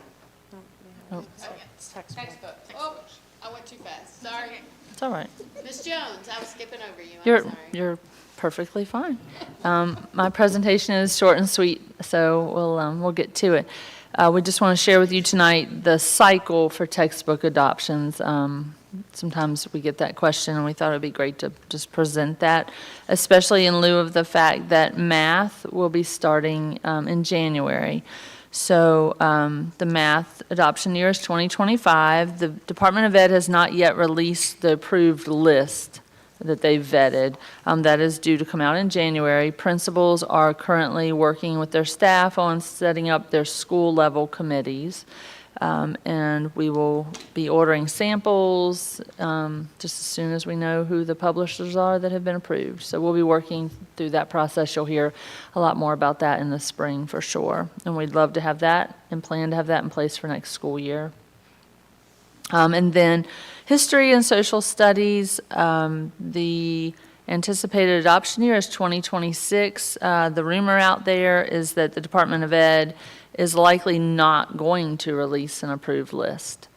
Textbook. Oh, I went too fast. Sorry. It's all right. Ms. Jones, I was skipping over you. I'm You're sorry. you're perfectly fine. My presentation is short and sweet, so we'll get to it. We just want to share with you tonight the cycle for textbook adoptions. Sometimes we get that question, and we thought it'd be great to just present that, especially in lieu of the fact that math will be starting in January. So the math adoption year is 2025. The Department of Ed has not yet released the approved list that they vetted. That is due to come out in January. Principals are currently working with their staff on setting up their school-level committees. And we will be ordering samples just as soon as we know who the publishers are that have been approved. So we'll be working through that process. You'll hear a lot more about that in the spring for sure. And we'd love to have that and plan to have that in place for next school year. And then history and social studies, the anticipated adoption year is 2026. The rumor out there is that the Department of Ed is likely not going to release an approved list.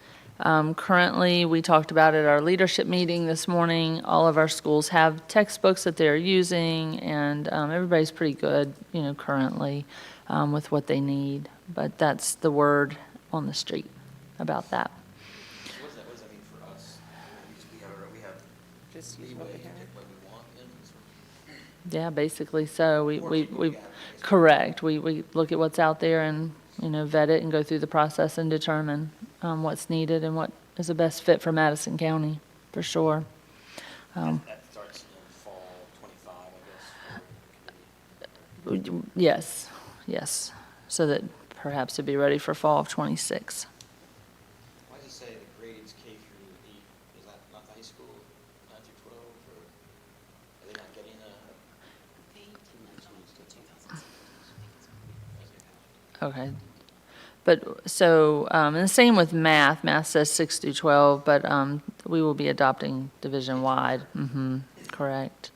Currently, we talked about at our leadership meeting this morning, all of our schools have textbooks that they're using, and everybody's pretty good, currently with what they need. But that's the word on the street about that. What does that mean for us? We have Just use what we have. what we want in. Yeah, basically so. We correct. We look at what's out there and, vet it and go through the process and determine what's needed and what is the best fit for Madison County, for sure. That starts in fall 25, I guess. Yes. So that perhaps it'd be ready for fall of '26. Why does it say the grades K through 8? Is that not the high school, 9 through 12, or are they not getting a? Okay. But, so, and the same with math. Math says 6 through 12, but we will be adopting division-wide. Correct.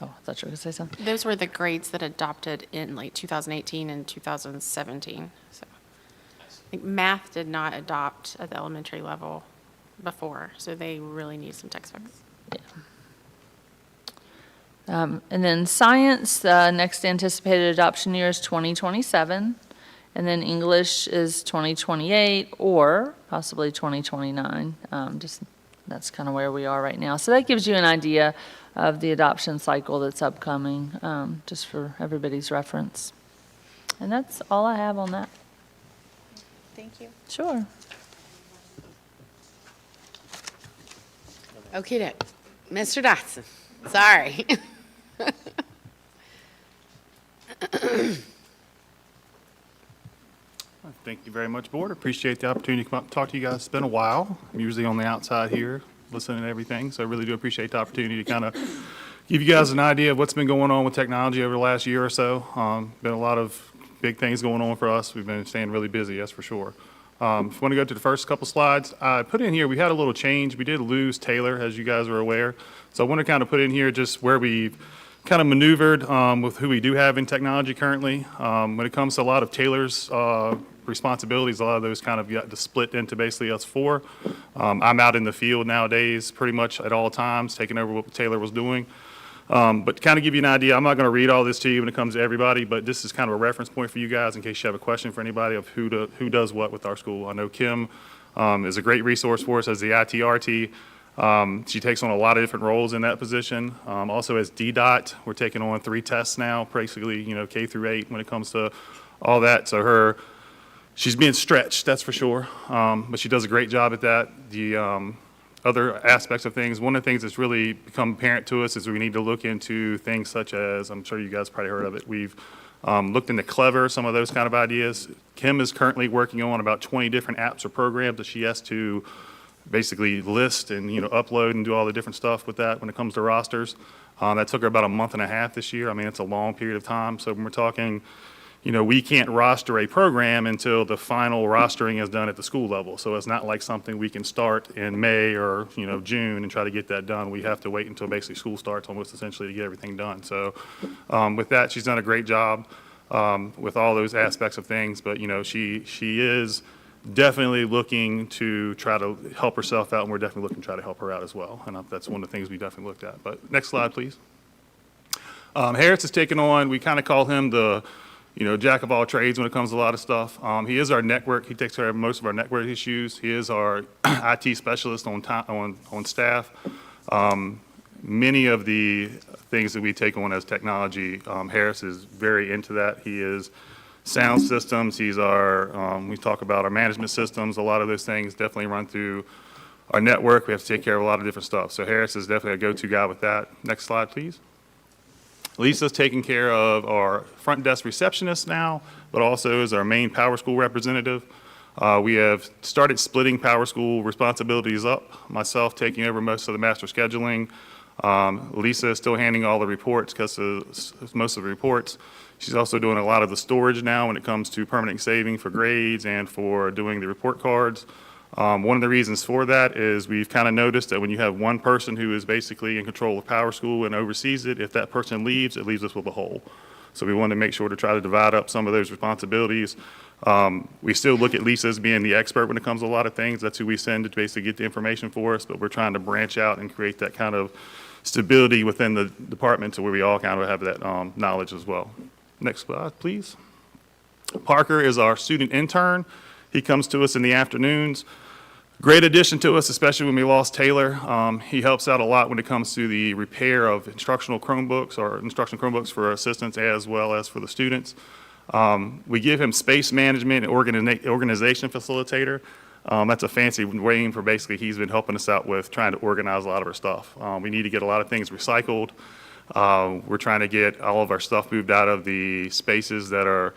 Oh, I thought you were going to say something. Those were the grades that adopted in late 2018 and 2017. So I think math did not adopt at the elementary level before, so they really need some textbooks. And then science, next anticipated adoption year is 2027. And then English is 2028 or possibly 2029. That's kind of where we are right now. So that gives you an idea of the adoption cycle that's upcoming, just for everybody's reference. And that's all I have on that. Thank you. Sure. Okay, Mr. Dotson, sorry. Thank you very much, Board. Appreciate the opportunity to come up and talk to you guys. It's been a while. I'm usually on the outside here, listening to everything, so I really do appreciate the opportunity to kind of give you guys an idea of what's been going on with technology over the last year or so. Been a lot of big things going on for us. We've been staying really busy, that's for sure. If you want to go to the first couple slides, I put in here, we had a little change. We did lose Taylor, as you guys are aware. So I want to kind of put in here just where we've kind of maneuvered with who we do have in technology currently. When it comes to a lot of Taylor's responsibilities, a lot of those kind of got to split into basically us four. I'm out in the field nowadays pretty much at all times, taking over what Taylor was doing. But to kind of give you an idea, I'm not going to read all this to you when it comes to everybody, but this is kind of a reference point for you guys in case you have a question for anybody of who does what with our school. I know Kim is a great resource for us as the ITRT. She takes on a lot of different roles in that position. Also as DDOT, we're taking on 3 tests now, basically, K through 8 when it comes to all that. So she's being stretched, that's for sure. But she does a great job at that. other aspects of things. One of the things that's really become apparent to us is we need to look into things such as, I'm sure you guys probably heard of it, we've looked into Clever, some of those kind of ideas. Kim is currently working on about 20 different apps or programs that she has to basically list and, upload and do all the different stuff with that when it comes to rosters. That took her about a month and a half this year. I mean, it's a long period of time. So when we're talking, we can't roster a program until the final rostering is done at the school level. So it's not like something we can start in May or, June and try to get that done. We have to wait until basically school starts almost essentially to get everything done. So with that, she's done a great job with all those aspects of things. But, she is definitely looking to try to help herself out, and we're definitely looking to try to help her out as well. And that's one of the things we definitely looked at. But next slide, please. Harris has taken on, we kind of call him the, jack of all trades when it comes to a lot of stuff. He is our network. He takes care of most of our network issues. He is our IT specialist on staff. Many of the things that we take on as technology, Harris is very into that. He is sound systems. He's our, we talk about our management systems. A lot of those things definitely run through our network. We have to take care of a lot of different stuff. So Harris is definitely a go-to guy with that. Next slide, please. Lisa's taking care of our front desk receptionist now, but also is our main Power School representative. We have started splitting Power School responsibilities up, myself taking over most of the master scheduling. Lisa is still handling all the reports because most of the reports. She's also doing a lot of the storage now when it comes to permanent saving for grades and for doing the report cards. One of the reasons for that is we've kind of noticed that when you have one person who is basically in control of Power School and oversees it, if that person leaves, it leaves us with a hole. So we wanted to make sure to try to divide up some of those responsibilities. We still look at Lisa as being the expert when it comes to a lot of things. That's who we send to basically get the information for us, but we're trying to branch out and create that kind of stability within the department to where we all kind of have that knowledge as well. Next slide, please. Parker is our student intern. He comes to us in the afternoons. Great addition to us, especially when we lost Taylor. He helps out a lot when it comes to the repair of instructional Chromebooks for assistants as well as for the students. We give him space management and organization facilitator. That's a fancy name for basically he's been helping us out with trying to organize a lot of our stuff. We need to get a lot of things recycled. We're trying to get all of our stuff moved out of the spaces that are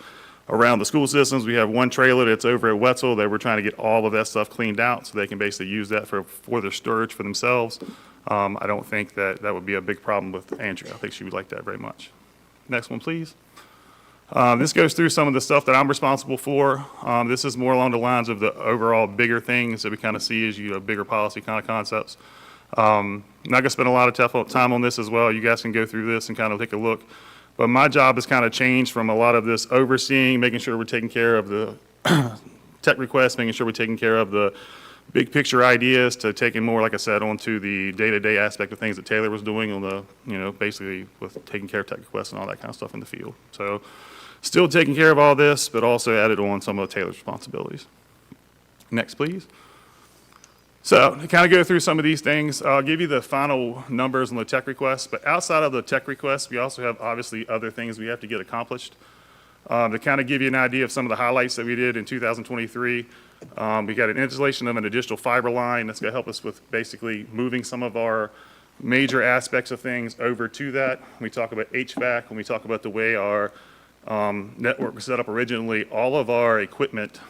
around the school systems. We have one trailer that's over at Wetzel that we're trying to get all of that stuff cleaned out so they can basically use that for their storage for themselves. I don't think that would be a big problem with Andrea. I think she would like that very much. Next one, please. This goes through some of the stuff that I'm responsible for. This is more along the lines of the overall bigger things that we kind of see as bigger policy kind of concepts. I'm not going to spend a lot of time on this as well. You guys can go through this and kind of take a look. But my job has kind of changed from a lot of this overseeing, making sure we're taking care of the tech requests, making sure we're taking care of the big picture ideas, to taking more, like I said, onto the day-to-day aspect of things that Taylor was doing on the, basically with taking care of tech requests and all that kind of stuff in the field. So still taking care of all this, but also added on some of Taylor's responsibilities. Next, please. So to kind of go through some of these things, I'll give you the final numbers on the tech requests, but outside of the tech requests, we also have obviously other things we have to get accomplished. To kind of give you an idea of some of the highlights that we did in 2023, we got an installation of an additional fiber line that's going to help us with basically moving some of our major aspects of things over to that. When we talk about HVAC, when we talk about the way our network was set up originally, all of our equipment,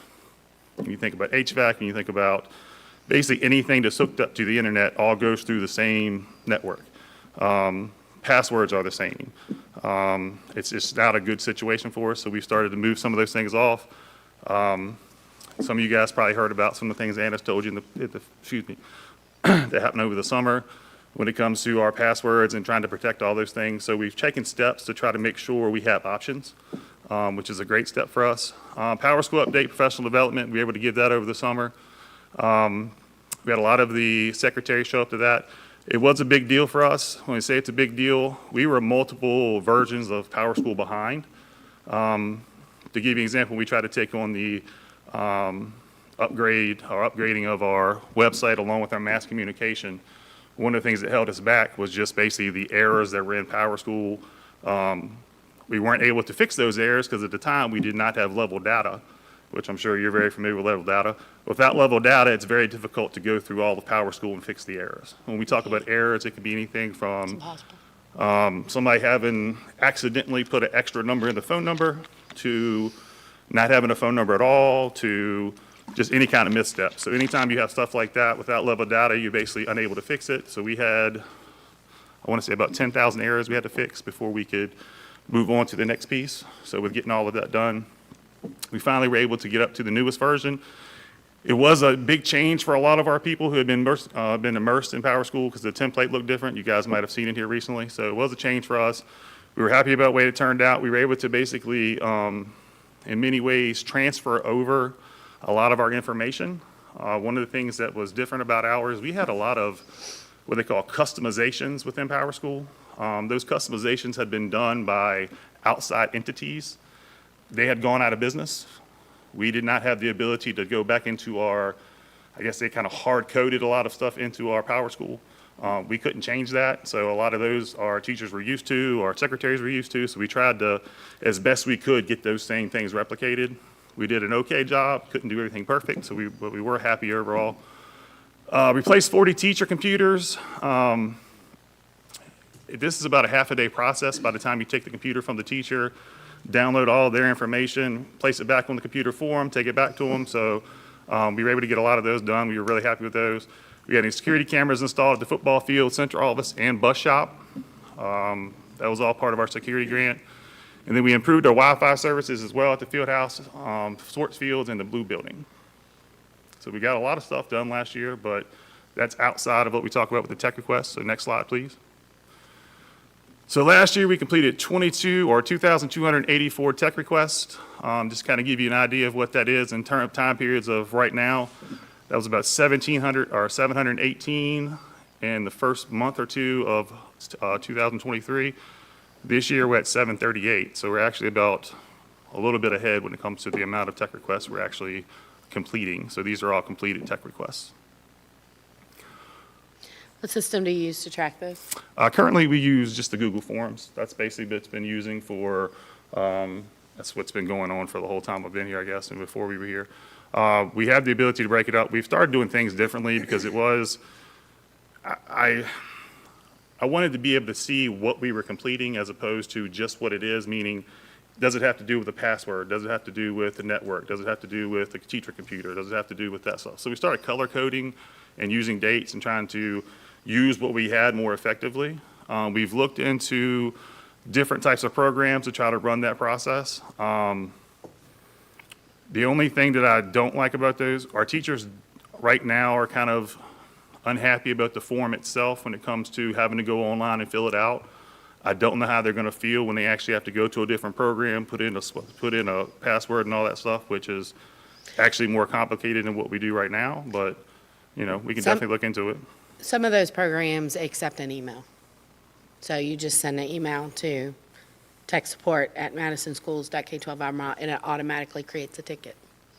when you think about HVAC and you think about basically anything that's hooked up to the internet all goes through the same network. Passwords are the same. It's just not a good situation for us, so we started to move some of those things off. Some of you guys probably heard about some of the things Anna's told you that happened over the summer when it comes to our passwords and trying to protect all those things. So we've taken steps to try to make sure we have options, which is a great step for us. Power School update, professional development, we were able to give that over the summer. We had a lot of the secretaries show up to that. It was a big deal for us. When we say it's a big deal, we were multiple versions of Power School behind. To give you an example, we tried to take on the upgrading of our website along with our mass communication. One of the things that held us back was just basically the errors that were in Power School. We weren't able to fix those errors because at the time we did not have level data. which I'm sure you're very familiar with level data. With that level of data, it's very difficult to go through all the PowerSchool and fix the errors. When we talk about errors, it could be anything from somebody having accidentally put an extra number in the phone number, to not having a phone number at all, to just any kind of misstep. So anytime you have stuff like that with that level of data, you're basically unable to fix it. So we had, I want to say about 10,000 errors we had to fix before we could move on to the next piece. So with getting all of that done, we finally were able to get up to the newest version. It was a big change for a lot of our people who had been immersed in PowerSchool because the template looked different. You guys might have seen it here recently. So it was a change for us. We were happy about the way it turned out. We were able to basically, in many ways, transfer over a lot of our information. One of the things that was different about ours, we had a lot of what they call customizations within PowerSchool. Those customizations had been done by outside entities. They had gone out of business. We did not have the ability to go back into our, I guess they kind of hard-coded a lot of stuff into our PowerSchool. We couldn't change that, so a lot of those our teachers were used to, our secretaries were used to, so we tried to, as best we could, get those same things replicated. We did an okay job, couldn't do everything perfect, but we were happy overall. Replaced 40 teacher computers. This is about a half-a-day process by the time you take the computer from the teacher, download all their information, place it back on the computer for them, take it back to them. So we were able to get a lot of those done. We were really happy with those. We had any security cameras installed at the football field, central office, and bus shop. That was all part of our security grant. And then we improved our Wi-Fi services as well at the field house, sports fields, and the blue building. So we got a lot of stuff done last year, but that's outside of what we talk about with the tech requests. So next slide, please. So last year, we completed 2,284 tech requests. Just kind of give you an idea of what that is in terms of time periods of right now. That was about 718 in the first month or two of 2023. This year, we're at 738. So we're actually about a little bit ahead when it comes to the amount of tech requests we're actually completing. So these are all completed tech requests. What system do you use to track this? Currently, we use just the Google Forms. That's basically what it's been using for, that's what's been going on for the whole time I've been here, I guess, and before we were here. We have the ability to break it up. We've started doing things differently because it was, I wanted to be able to see what we were completing as opposed to just what it is, meaning, does it have to do with the password? Does it have to do with the network? Does it have to do with the teacher computer? Does it have to do with that stuff? So we started color coding and using dates and trying to use what we had more effectively. We've looked into different types of programs to try to run that process. The only thing that I don't like about those, our teachers right now are kind of unhappy about the form itself when it comes to having to go online and fill it out. I don't know how they're going to feel when they actually have to go to a different program, put in a password and all that stuff, which is actually more complicated than what we do right now. But, you know, we can definitely look into it. Some of those programs accept an email. So you just send an email to tech support at madisonschools.k12.mile, and it automatically creates a ticket.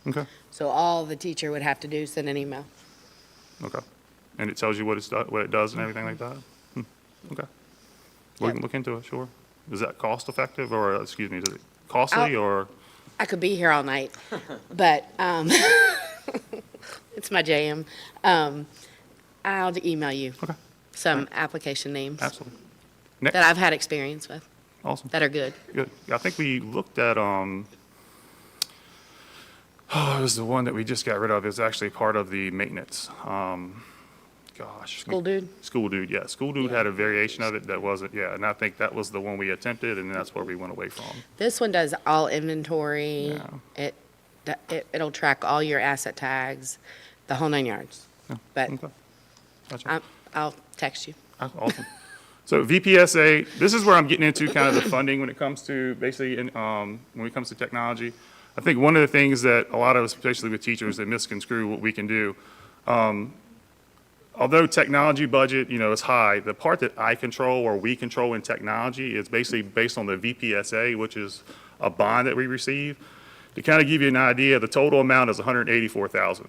Okay, So all the teacher would have to do is send an email. okay. And it tells you what it does and everything like that? Okay. We Yep. can look into it, sure. Is that cost effective or, excuse me, is it costly or? I could be here all night, but it's my jam. I'll email you Okay, some application names absolutely. that Next, I've had experience with awesome, that are good. good. I think we looked at, it was the one that we just got rid of. It's actually part of the maintenance. School Dude? School Dude, yeah. School Dude had a variation of it that wasn't, yeah, and I think that was the one we attempted, and that's where we went away from. This one does all inventory. It'll track all your asset tags, the whole 9 yards. But Okay. Gotcha. I'll text you. Awesome. So VPSA, this is where I'm getting into kind of the funding when it comes to basically, when it comes to technology. I think one of the things that a lot of us, especially with teachers, they misconstrue what we can do. Although technology budget, you know, is high, the part that I control or we control in technology is basically based on the VPSA, which is a bond that we receive. To kind of give you an idea, the total amount is $184,000.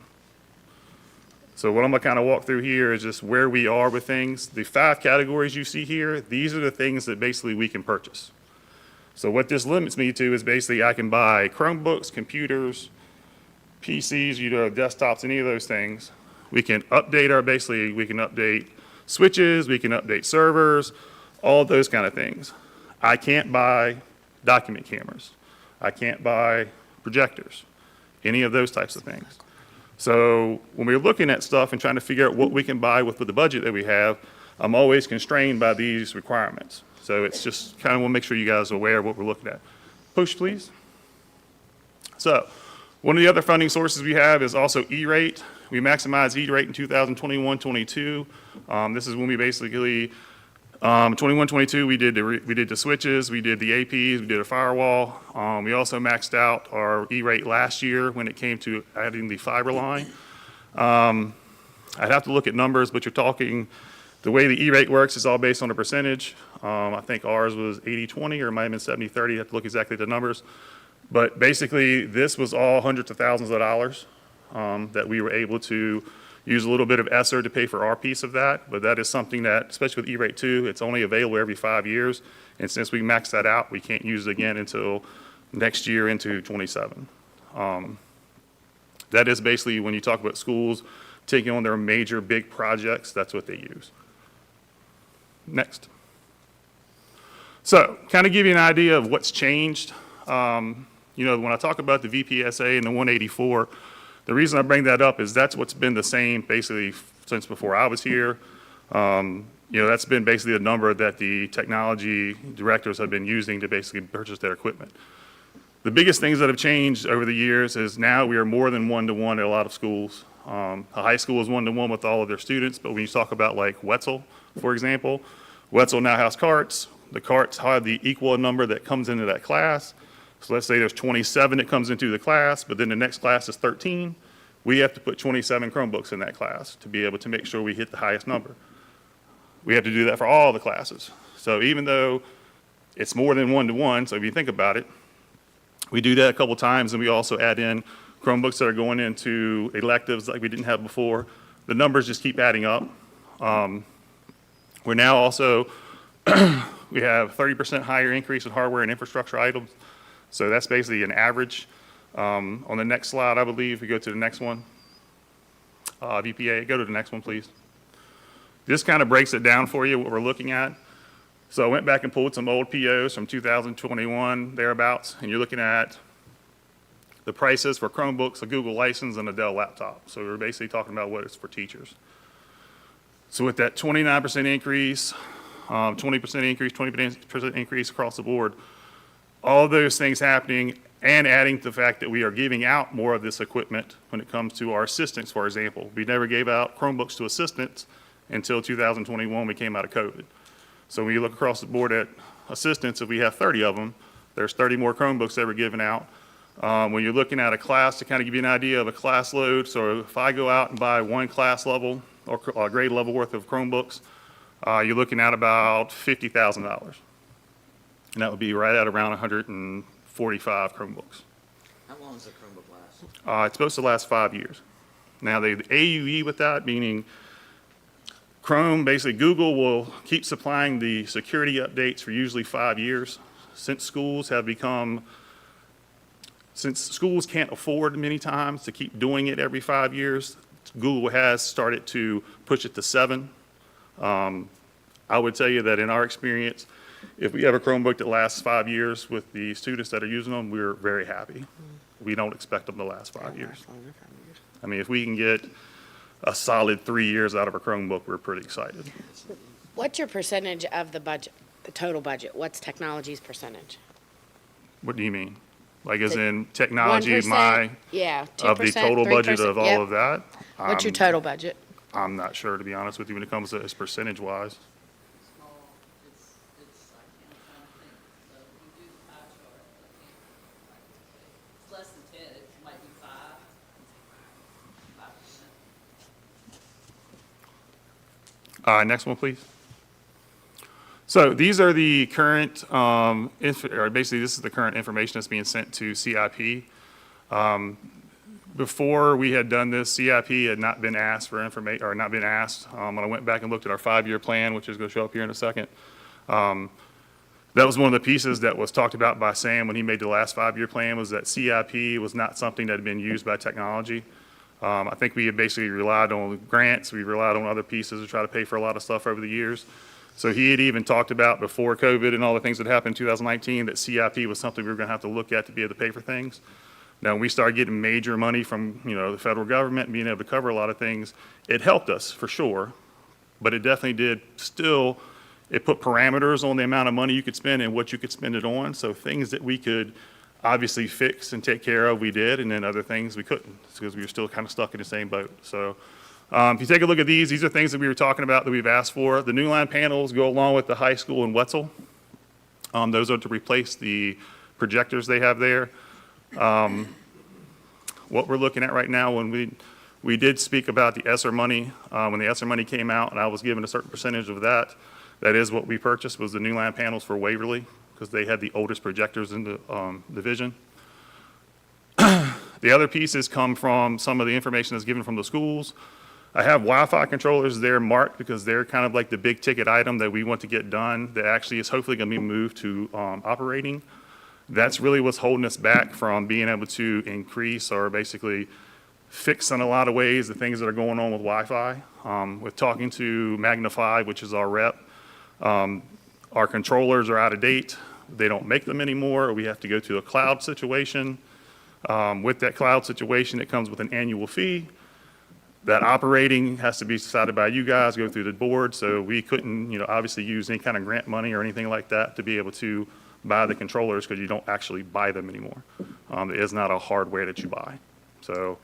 So what I'm gonna kind of walk through here is just where we are with things. The 5 categories you see here, these are the things that basically we can purchase. So what this limits me to is basically I can buy Chromebooks, computers, PCs, desktops, any of those things, we can update we can update switches, we can update servers, all of those kind of things. I can't buy document cameras. I can't buy projectors, any of those types of things. So when we're looking at stuff and trying to figure out what we can buy with the budget that we have, I'm always constrained by these requirements. So it's just kind of want to make sure you guys are aware of what we're looking at. Push, please. So one of the other funding sources we have is also E-rate. We maximized E-rate in 2021-22. This is when we basically, 21-22, we did the switches, we did the APs, we did a firewall. We also maxed out our E-rate last year when it came to adding the fiber line. I'd have to look at numbers, but you're talking, the way the E-rate works is all based on a percentage. I think ours was 80-20 or it might have been 70-30. You have to look exactly at the numbers. But basically, this was all hundreds of thousands of dollars that we were able to use a little bit of ESSER to pay for our piece of that. But that is something that, especially with E-rate 2, it's only available every 5 years. And since we maxed that out, we can't use it again until next year into 27. That is basically when you talk about schools taking on their major big projects, that's what they use. Next. So kind of give you an idea of what's changed. When I talk about the VPSA and the 184, the reason I bring that up is that's what's been the same basically since before I was here. That's been basically the number that the technology directors have been using to basically purchase their equipment. The biggest things that have changed over the years is now we are more than one-to-one at a lot of schools. A high school is one-to-one with all of their students, but when you talk about like Wetzel, for example, Wetzel now has carts. The carts have the equal number that comes into that class. So let's say there's 27 that comes into the class, but then the next class is 13. We have to put 27 Chromebooks in that class to be able to make sure we hit the highest number. We have to do that for all the classes. So even though it's more than one-to-one, so if you think about it, we do that a couple times, and we also add in Chromebooks that are going into electives like we didn't have before. The numbers just keep adding up. We're now also, we have 30% higher increase in hardware and infrastructure items. So that's basically an average. On the next slide, I believe, we go to the next one. VPA, go to the next one, please. This kind of breaks it down for you, what we're looking at. So I went back and pulled some old POs from 2021, thereabouts, and you're looking at the prices for Chromebooks, a Google license, and a Dell laptop. So we're basically talking about what it's for teachers. So with that 29% increase, 20% increase, 20% increase across the board, all those things happening and adding to the fact that we are giving out more of this equipment when it comes to our assistants, for example. We never gave out Chromebooks to assistants until 2021, we came out of COVID. So when you look across the board at assistants, if we have 30 of them, there's 30 more Chromebooks that we're giving out. When you're looking at a class, to kind of give you an idea of a class load, so if I go out and buy one class level or grade level worth of Chromebooks, you're looking at about $50,000. And that would be right at around 145 Chromebooks. How long does a Chromebook last? It's supposed to last 5 years. Now, the AUE with that, meaning Chrome, basically Google will keep supplying the security updates for usually 5 years. Since schools can't afford many times to keep doing it every 5 years, Google has started to push it to 7. I would tell you that in our experience, if we have a Chromebook that lasts 5 years with the students that are using them, we're very happy. We don't expect them to last 5 years. I mean, if we can get a solid 3 years out of a Chromebook, we're pretty excited. What's your percentage of the budget, the total budget? What's technology's percentage? What do you mean? Like as in technology, 1%? Yeah, 2%, of the total budget 3%? of all Yep. of that? What's your total budget? I'm not sure, to be honest with you, when it comes to as percentage-wise. Less than 10, it might be 5%. Next one, please. So these are the current, basically this is the current information that's being sent to CIP. Before we had done this, CIP had not been asked for information, or not been asked. When I went back and looked at our 5-year plan, which is going to show up here in a second, That was one of the pieces that was talked about by Sam when he made the last 5-year plan, was that CIP was not something that had been used by technology. I think we had basically relied on grants, we relied on other pieces to try to pay for a lot of stuff over the years. So he had even talked about before COVID and all the things that happened in 2019, that CIP was something we were going to have to look at to be able to pay for things. Now, when we started getting major money from, the federal government and being able to cover a lot of things, it helped us for sure, but it definitely did still, it put parameters on the amount of money you could spend and what you could spend it on. So things that we could obviously fix and take care of, we did, and then other things we couldn't, because we were still kind of stuck in the same boat. So if you take a look at these are things that we were talking about that we've asked for. The new line panels go along with the high school in Wetzel. Those are to replace the projectors they have there. What we're looking at right now, when we did speak about the ESSER money, when the ESSER money came out and I was given a certain percentage of that, that is what we purchased, was the new line panels for Waverly, because they had the oldest projectors in the division. The other pieces come from some of the information that's given from the schools. I have Wi-Fi controllers there marked because they're kind of like the big ticket item that we want to get done that actually is hopefully going to be moved to operating. That's really what's holding us back from being able to increase or basically fix in a lot of ways the things that are going on with Wi-Fi. With talking to Magnify, which is our rep, our controllers are out of date. They don't make them anymore. We have to go to a cloud situation. With that cloud situation, it comes with an annual fee. That operating has to be decided by you guys, go through the board. So we couldn't, obviously use any kind of grant money or anything like that to be able to buy the controllers, because you don't actually buy them anymore. It is not a hardware that you buy. So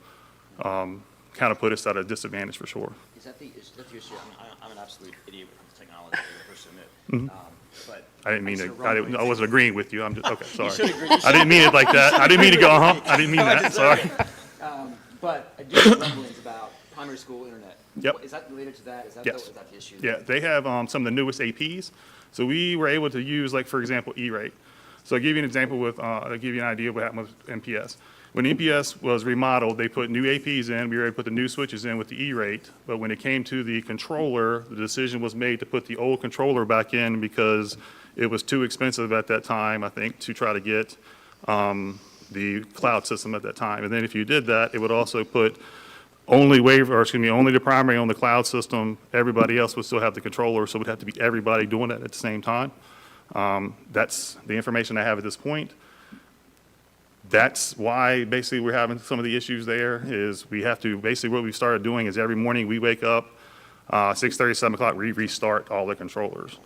kind of put us at a disadvantage for sure. Is that the issue? I'm an absolute idiot when it comes to technology, I first admit. But I didn't mean see to, the rumblings. I wasn't agreeing with you. I'm just, okay, sorry. should agree. I didn't mean it like that. I didn't mean to go, I didn't mean that, sorry. But I do have rumblings about primary school internet. Yep. Is that related to that? Is that Yes. is that the issue? Yeah, they have some of the newest APs. So we were able to use, like, for example, E-rate. So I'll give you an example with, I'll give you an idea of what happened with MPS. When MPS was remodeled, they put new APs in, we were able to put the new switches in with the E-rate, but when it came to the controller, the decision was made to put the old controller back in because it was too expensive at that time, I think, to try to get the cloud system at that time. And then if you did that, it would also put only the primary on the cloud system. Everybody else would still have the controller, so it would have to be everybody doing that at the same time. That's the information I have at this point. That's why basically we're having some of the issues there, is we have to, basically what we started doing is every morning we wake up, 6:30, 7 o'clock, we restart all the controllers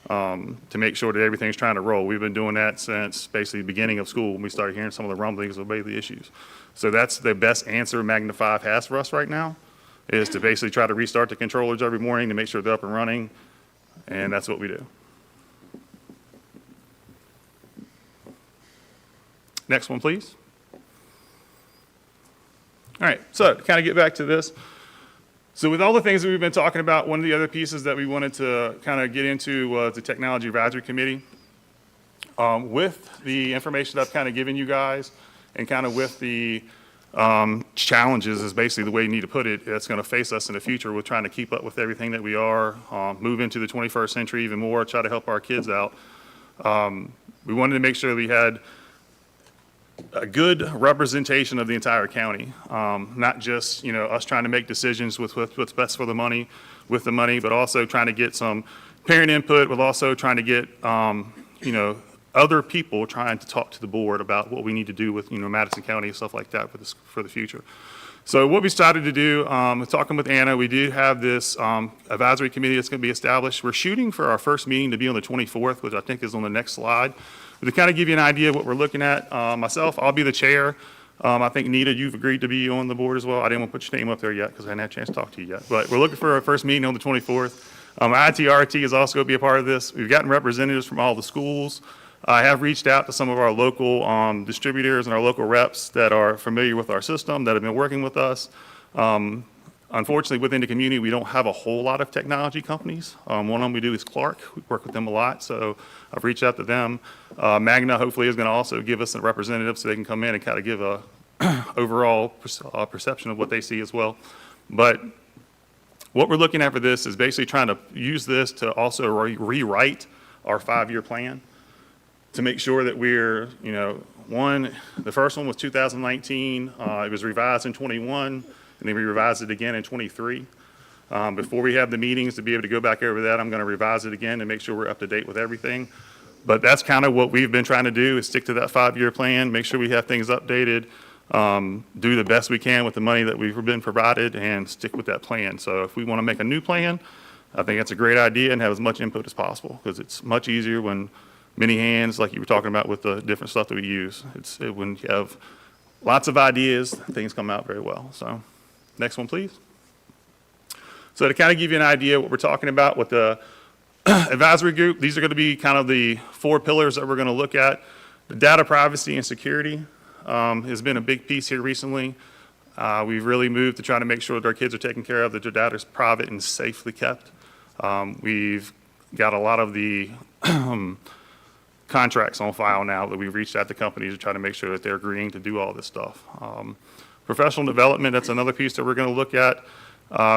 to make sure that everything's trying to roll. We've been doing that since basically the beginning of school when we started hearing some of the rumblings of the issues. So that's the best answer Magnify has for us right now, is to basically try to restart the controllers every morning to make sure they're up and running, and that's what we do. Next one, please. All right, so to kind of get back to this. So with all the things that we've been talking about, one of the other pieces that we wanted to kind of get into was the Technology Advisory Committee. With the information that I've kind of given you guys, and kind of with the challenges is basically the way you need to put it, that's going to face us in the future with trying to keep up with everything that we are, move into the 21st century even more, try to help our kids out. We wanted to make sure we had a good representation of the entire county, not just, us trying to make decisions with what's best for the money, with the money, but also trying to get some parent input, but also trying to get, other people trying to talk to the board about what we need to do with, Madison County and stuff like that for the future. So what we started to do, talking with Anna, we do have this advisory committee that's going to be established. We're shooting for our first meeting to be on the 24th, which I think is on the next slide. But to kind of give you an idea of what we're looking at, myself, I'll be the chair. I think, Nita, you've agreed to be on the board as well. I didn't want to put your name up there yet because I hadn't had a chance to talk to you yet. But we're looking for our first meeting on the 24th. ITRT is also going to be a part of this. We've gotten representatives from all the schools. I have reached out to some of our local distributors and our local reps that are familiar with our system, that have been working with us. Unfortunately, within the community, we don't have a whole lot of technology companies. One of them we do is Clark. We work with them a lot, so I've reached out to them. Magna hopefully is going to also give us a representative so they can come in and kind of give a overall perception of what they see as well. But what we're looking at for this is basically trying to use this to also rewrite our 5-year plan. to make sure that we're, the first one was 2019, it was revised in 21, and then we revised it again in 23. Before we have the meetings to be able to go back over that, I'm going to revise it again and make sure we're up to date with everything. But that's kind of what we've been trying to do, is stick to that 5-year plan, make sure we have things updated, do the best we can with the money that we've been provided, and stick with that plan. So if we want to make a new plan, I think that's a great idea, and have as much input as possible, because it's much easier when many hands, like you were talking about with the different stuff that we use. When you have lots of ideas, things come out very well. So next one, please. So to kind of give you an idea what we're talking about with the advisory group, these are going to be kind of the 4 pillars that we're going to look at. The data privacy and security has been a big piece here recently. We've really moved to try to make sure that our kids are taken care of, that their data is private and safely kept. We've got a lot of the contracts on file now that we've reached out to companies to try to make sure that they're agreeing to do all this stuff. Professional development, that's another piece that we're going to look at.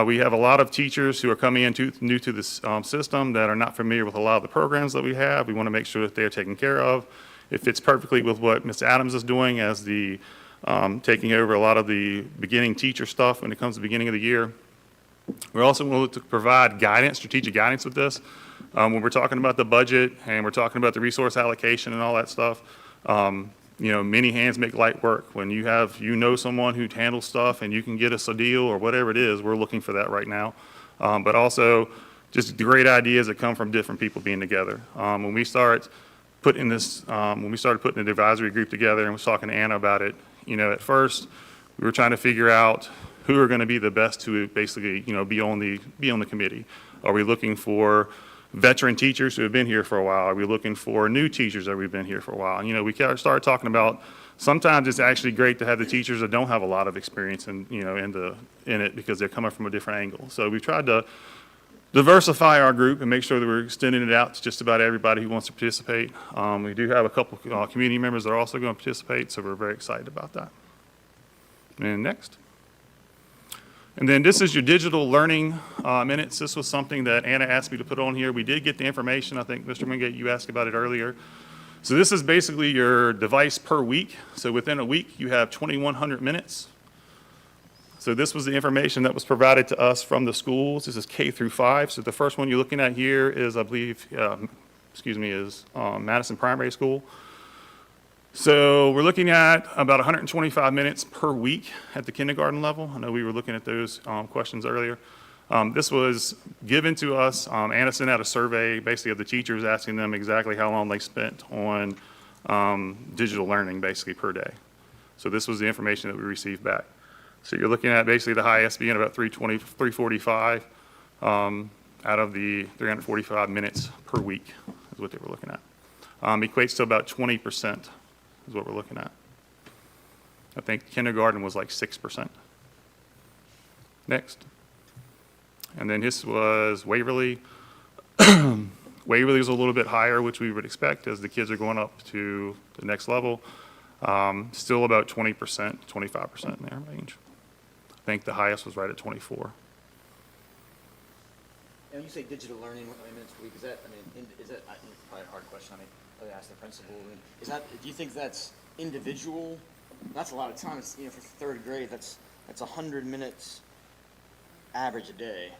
We have a lot of teachers who are coming in new to this system that are not familiar with a lot of the programs that we have. We want to make sure that they're taken care of. It fits perfectly with what Ms. Adams is doing as the taking over a lot of the beginning teacher stuff when it comes to the beginning of the year. We're also going to provide guidance, strategic guidance with this. When we're talking about the budget and we're talking about the resource allocation and all that stuff, many hands make light work. When you have, someone who handles stuff and you can get us a deal or whatever it is, we're looking for that right now. But also just great ideas that come from different people being together. When we started putting the advisory group together and was talking to Anna about it, at first we were trying to figure out who are going to be the best to basically, be on the committee. Are we looking for veteran teachers who have been here for a while? Are we looking for new teachers that we've been here for a while? We started talking about sometimes it's actually great to have the teachers that don't have a lot of experience in it because they're coming from a different angle. So we've tried to diversify our group and make sure that we're extending it out to just about everybody who wants to participate. We do have a couple community members that are also going to participate, so we're very excited about that. And next. And then this is your digital learning minutes. This was something that Anna asked me to put on here. We did get the information. I think, Mr. Wingate, you asked about it earlier. So this is basically your device per week. So within a week, you have 2,100 minutes. So this was the information that was provided to us from the schools. This is K through 5. So the first one you're looking at here is, I believe, Madison Primary School. So we're looking at about 125 minutes per week at the kindergarten level. I know we were looking at those questions earlier. This was given to us. Anna sent out a survey basically of the teachers asking them exactly how long they spent on digital learning basically per day. So this was the information that we received back. So you're looking at basically the highest being about 345 out of the 345 minutes per week is what they were looking at. Equates to about 20%. Is what we're looking at. I think kindergarten was like 6%. Next. And then this was Waverly. Waverly is a little bit higher, which we would expect as the kids are going up to the next level. Still about 20%, 25% in their range. I think the highest was right at 24. And when you say digital learning, how many minutes per week, is that probably a hard question. I ask the principal. Do you think that's individual? That's a lot of time. It's, for 3rd grade, that's 100 minutes average a day,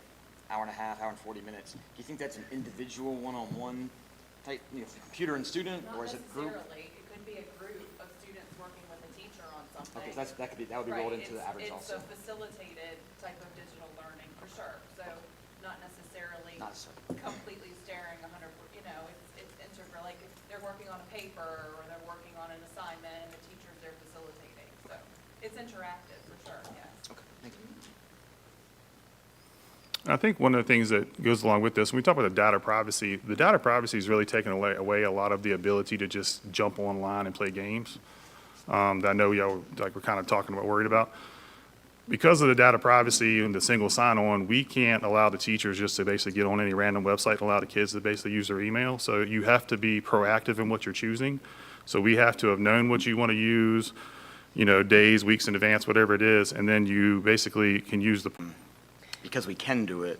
hour and a half, hour and 40 minutes. Do you think that's an individual one-on-one type, computer and student, or is it group? Not necessarily. It could be a group of students working with a teacher on something. Okay, so that would be rolled into the average also. It's a facilitated type of digital learning for sure. So not necessarily completely staring 100. It's integral. Like if they're working on a paper or they're working on an assignment, the teachers they're facilitating. So it's interactive for sure. Yes. Okay, thank you. I think one of the things that goes along with this, when we talk about the data privacy is really taking away a lot of the ability to just jump online and play games. That I know y'all we're kind of talking about, worried about. Because of the data privacy and the single sign-on, we can't allow the teachers just to basically get on any random website and allow the kids to basically use their email. So you have to be proactive in what you're choosing. So we have to have known what you want to use, days, weeks in advance, whatever it is, and then you basically can use the. Because we can do it,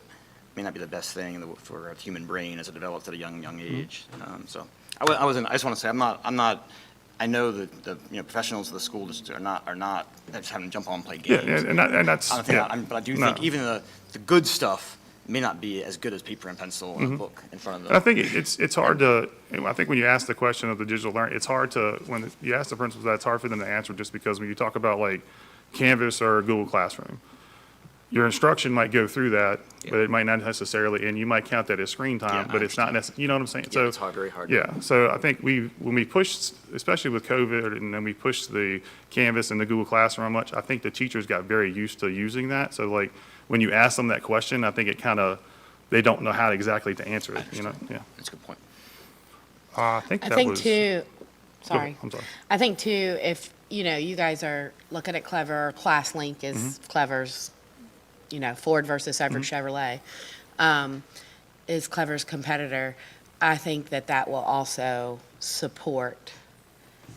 may not be the best thing for a human brain as it develops at a young age. So I wasn't, I just want to say, I'm not, I know that the, professionals of the school just are not, they're just having to jump on and play Yeah, games. and that's, I don't think, yeah. but I do No. think even the good stuff may not be as good as paper and pencil and a book in front of And I them. think it's hard to, I think when you ask the question of the digital learning, it's hard to, when you ask the principals that, it's hard for them to answer just because when you talk about like Canvas or Google Classroom, your instruction might go through that, but it might not necessarily, and you might count that as screen time, Yeah, but I it's not necessarily, you know what I'm saying? Yeah, So it's hard, very hard. Yeah, so I think when we pushed, especially with COVID, and then we pushed the Canvas and the Google Classroom much, I think the teachers got very used to using that. So like, when you ask them that question, I think it kind of, they don't know how exactly to answer it, yeah. That's a good point. I think I that think was. too, Go ahead, sorry. I'm sorry. I think too, if, you guys are looking at Clever, or ClassLink is Clever's, Ford versus Everett Chevrolet, is Clever's competitor. I think that will also support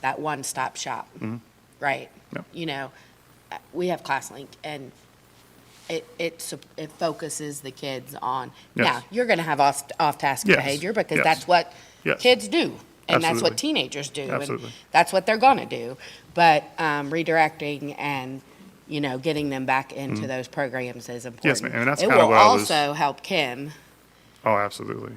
that one-stop shop, right? Yep. We have ClassLink, and it focuses the kids on, Yes. now, you're gonna have off-task Yes, behavior, because yes, that's what yes. kids do. And that's what Absolutely. teenagers do. and Absolutely. That's what they're gonna do. But redirecting and, getting them back into those programs is important. Yes, ma'am, and that's It kinda will what I was- also help Kim Oh, absolutely.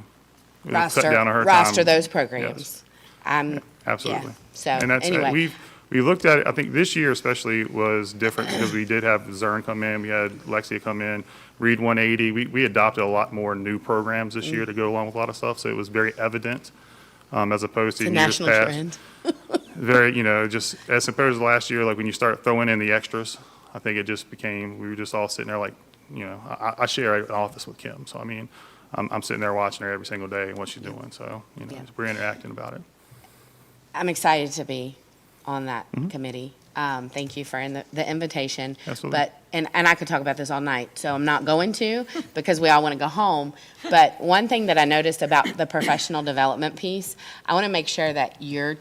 Cut down on her roster time. those programs. Absolutely. Yeah, so, And that's, anyway. we looked at it, I think this year especially was different because we did have Zern come in, we had Lexia come in, Read 180. We adopted a lot more new programs this year to go along with a lot of stuff, so it was very evident, as opposed to It's a years national past. trend. Very, just as opposed to last year, like when you start throwing in the extras, I think it just became, we were just all sitting there like, I share an office with Kim, so I mean, I'm sitting there watching her every single day and what she's doing, so, Yeah. we're interacting about it. I'm excited to be on that Mm-hmm. committee. Thank you for the invitation. Absolutely. But, and I could talk about this all night, so I'm not going to, because we all want to go home. But one thing that I noticed about the professional development piece, I want to make sure that you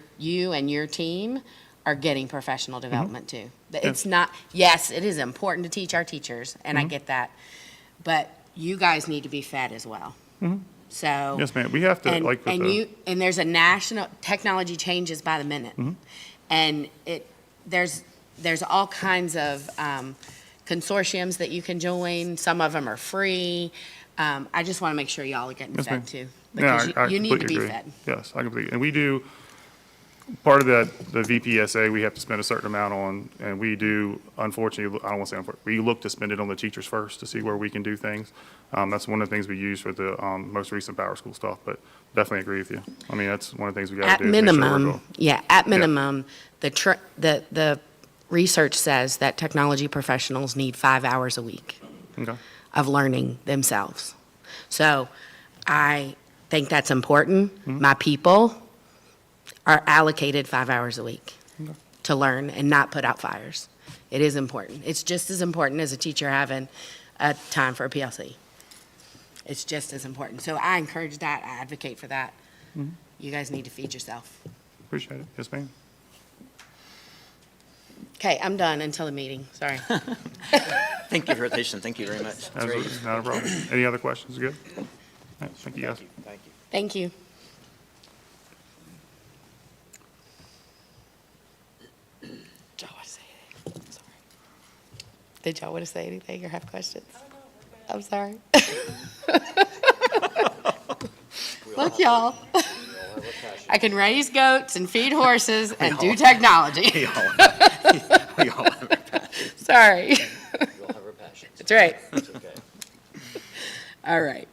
and your team are getting professional Mm-hmm. development too. That it's not, yes, it is important to teach our teachers, and I Mm-hmm. get that, but you guys need to be fed as well. So. Mm-hmm. Yes, ma'am, we have to, And, like with and the. you, and there's a national, technology changes by the minute. Mm-hmm. And there's all kinds of consortiums that you can join. Some of them are free. I just want to make sure y'all are getting Yes, ma'am. fed too. Yeah, Because you need to completely be agree. fed. Yes, I completely, and we do, part of the VPSA, we have to spend a certain amount on, and we do, unfortunately, I don't want to say unfortunately, we look to spend it on the teachers first to see where we can do things. That's one of the things we use for the most recent Power School stuff, but definitely agree with you. I mean, that's one of the things we got At to do. is make sure we're minimum, going- yeah, at minimum, the research says that technology professionals need 5 hours a week Okay, of learning themselves. So I think that's important. Mm-hmm. My people are allocated 5 hours a week to learn and not put out fires. It is important. It's just as important as a teacher having a time for a PLC. It's just as important. So I encourage that, I advocate for that. Mm-hmm. You guys need to feed yourself. appreciate it. Yes, ma'am. Okay, I'm done until the meeting, sorry. Thank you for your attention. Thank you very much. That's great. Absolutely, not a problem. Any other questions? Good? All right, thank you, guys. Thank you. Thank you. Y'all want to say anything? Sorry. Did y'all want to say anything or have questions? I'm sorry. Look, y'all. I can raise goats and feed horses and do technology. We all have our passion. Sorry. We all have our passions. That's right. It's okay. All right.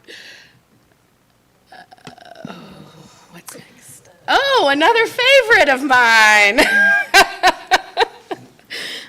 What's next? Oh, another favorite of mine.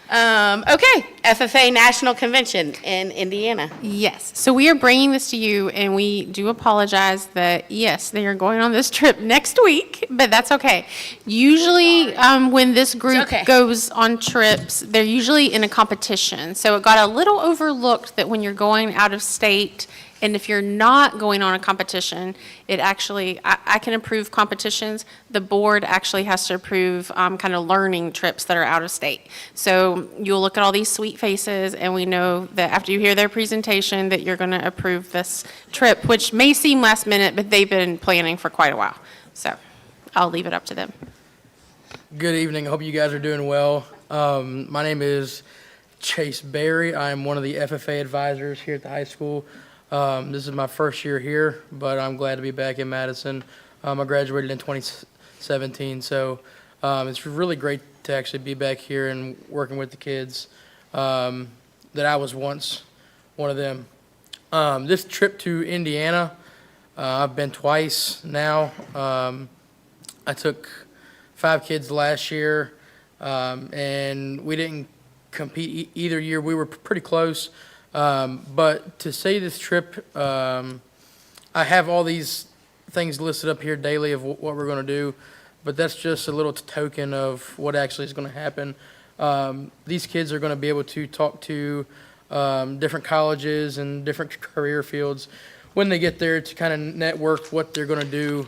Okay, FFA National Convention in Indiana. Yes, so we are bringing this to you, and we do apologize that, yes, they are going on this trip next week, but that's okay. Usually, when this group okay. goes on trips, they're usually in a competition. So it got a little overlooked that when you're going out of state, and if you're not going on a competition, it actually, I can approve competitions. The board actually has to approve kind of learning trips that are out of state. So you'll look at all these sweet faces, and we know that after you hear their presentation, that you're going to approve this trip, which may seem last minute, but they've been planning for quite a while. So I'll leave it up to them. Good evening. I hope you guys are doing well. My name is Chase Berry. I'm one of the FFA advisors here at the high school. This is my first year here, but I'm glad to be back in Madison. I graduated in 2017, so it's really great to actually be back here and working with the kids that I was once one of them. This trip to Indiana, I've been twice now. I took 5 kids last year, and we didn't compete either year. We were pretty close. But to say this trip, I have all these things listed up here daily of what we're going to do, but that's just a little token of what actually is going to happen. These kids are going to be able to talk to different colleges and different career fields when they get there to kind of network what they're going to do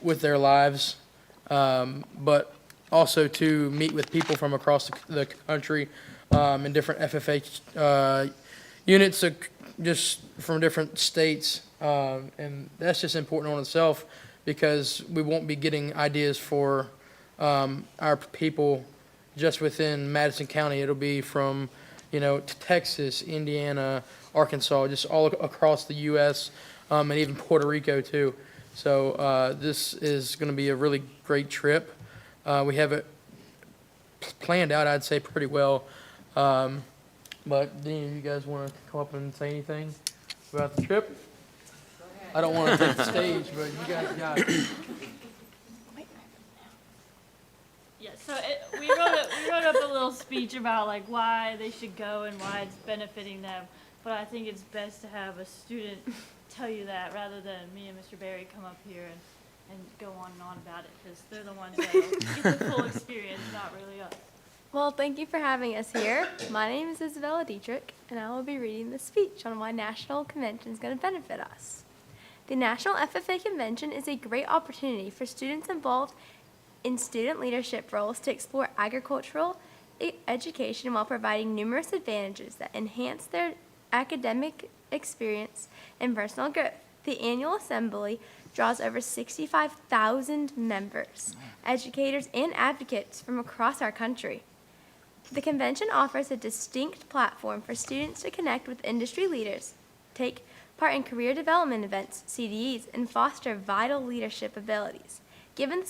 with their lives, but also to meet with people from across the country in different FFA units, just from different states. And that's just important on itself because we won't be getting ideas for our people just within Madison County. It'll be from, Texas, Indiana, Arkansas, just all across the U.S., and even Puerto Rico too. So this is going to be a really great trip. We have it planned out, I'd say, pretty well. But do any of you guys want to come up and say anything about the trip? I don't want to take the stage, but you guys got it. Yeah, so we wrote up a little speech about like why they should go and why it's benefiting them. But I think it's best to have a student tell you that rather than me and Mr. Berry come up here and go on and on about it, because they're the ones that will get the full experience, not really us. Well, thank you for having us here. My name is Isabella Dietrich, and I will be reading the speech on why National Convention is going to benefit us. The National FFA Convention is a great opportunity for students involved in student leadership roles to explore agricultural education while providing numerous advantages that enhance their academic experience and personal growth. The annual assembly draws over 65,000 members, educators, and advocates from across our country. The convention offers a distinct platform for students to connect with industry leaders, take part in career development events, CDEs, and foster vital leadership abilities. Given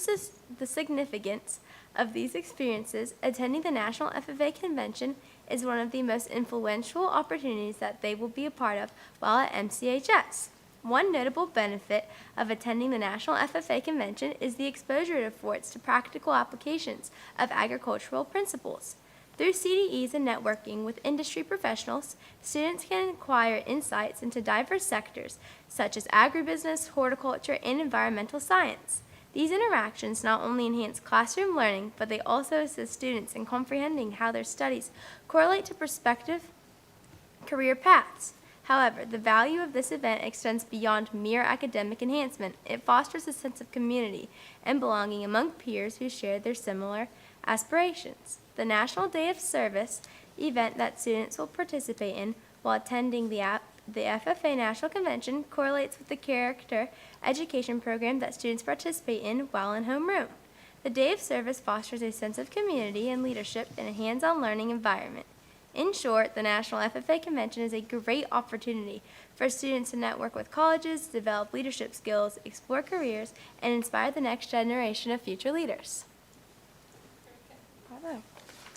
the significance of these experiences, attending the National FFA Convention is one of the most influential opportunities that they will be a part of while at MCHS. One notable benefit of attending the National FFA Convention is the exposure it affords to practical applications of agricultural principles. Through CDEs and networking with industry professionals, students can acquire insights into diverse sectors such as agribusiness, horticulture, and environmental science. These interactions not only enhance classroom learning, but they also assist students in comprehending how their studies correlate to prospective career paths. However, the value of this event extends beyond mere academic enhancement. It fosters a sense of community and belonging among peers who share their similar aspirations. The National Day of Service event that students will participate in while attending the FFA National Convention correlates with the character education program that students participate in while in homeroom. The Day of Service fosters a sense of community and leadership in a hands-on learning environment. In short, the National FFA Convention is a great opportunity for students to network with colleges, develop leadership skills, explore careers, and inspire the next generation of future leaders. Bravo.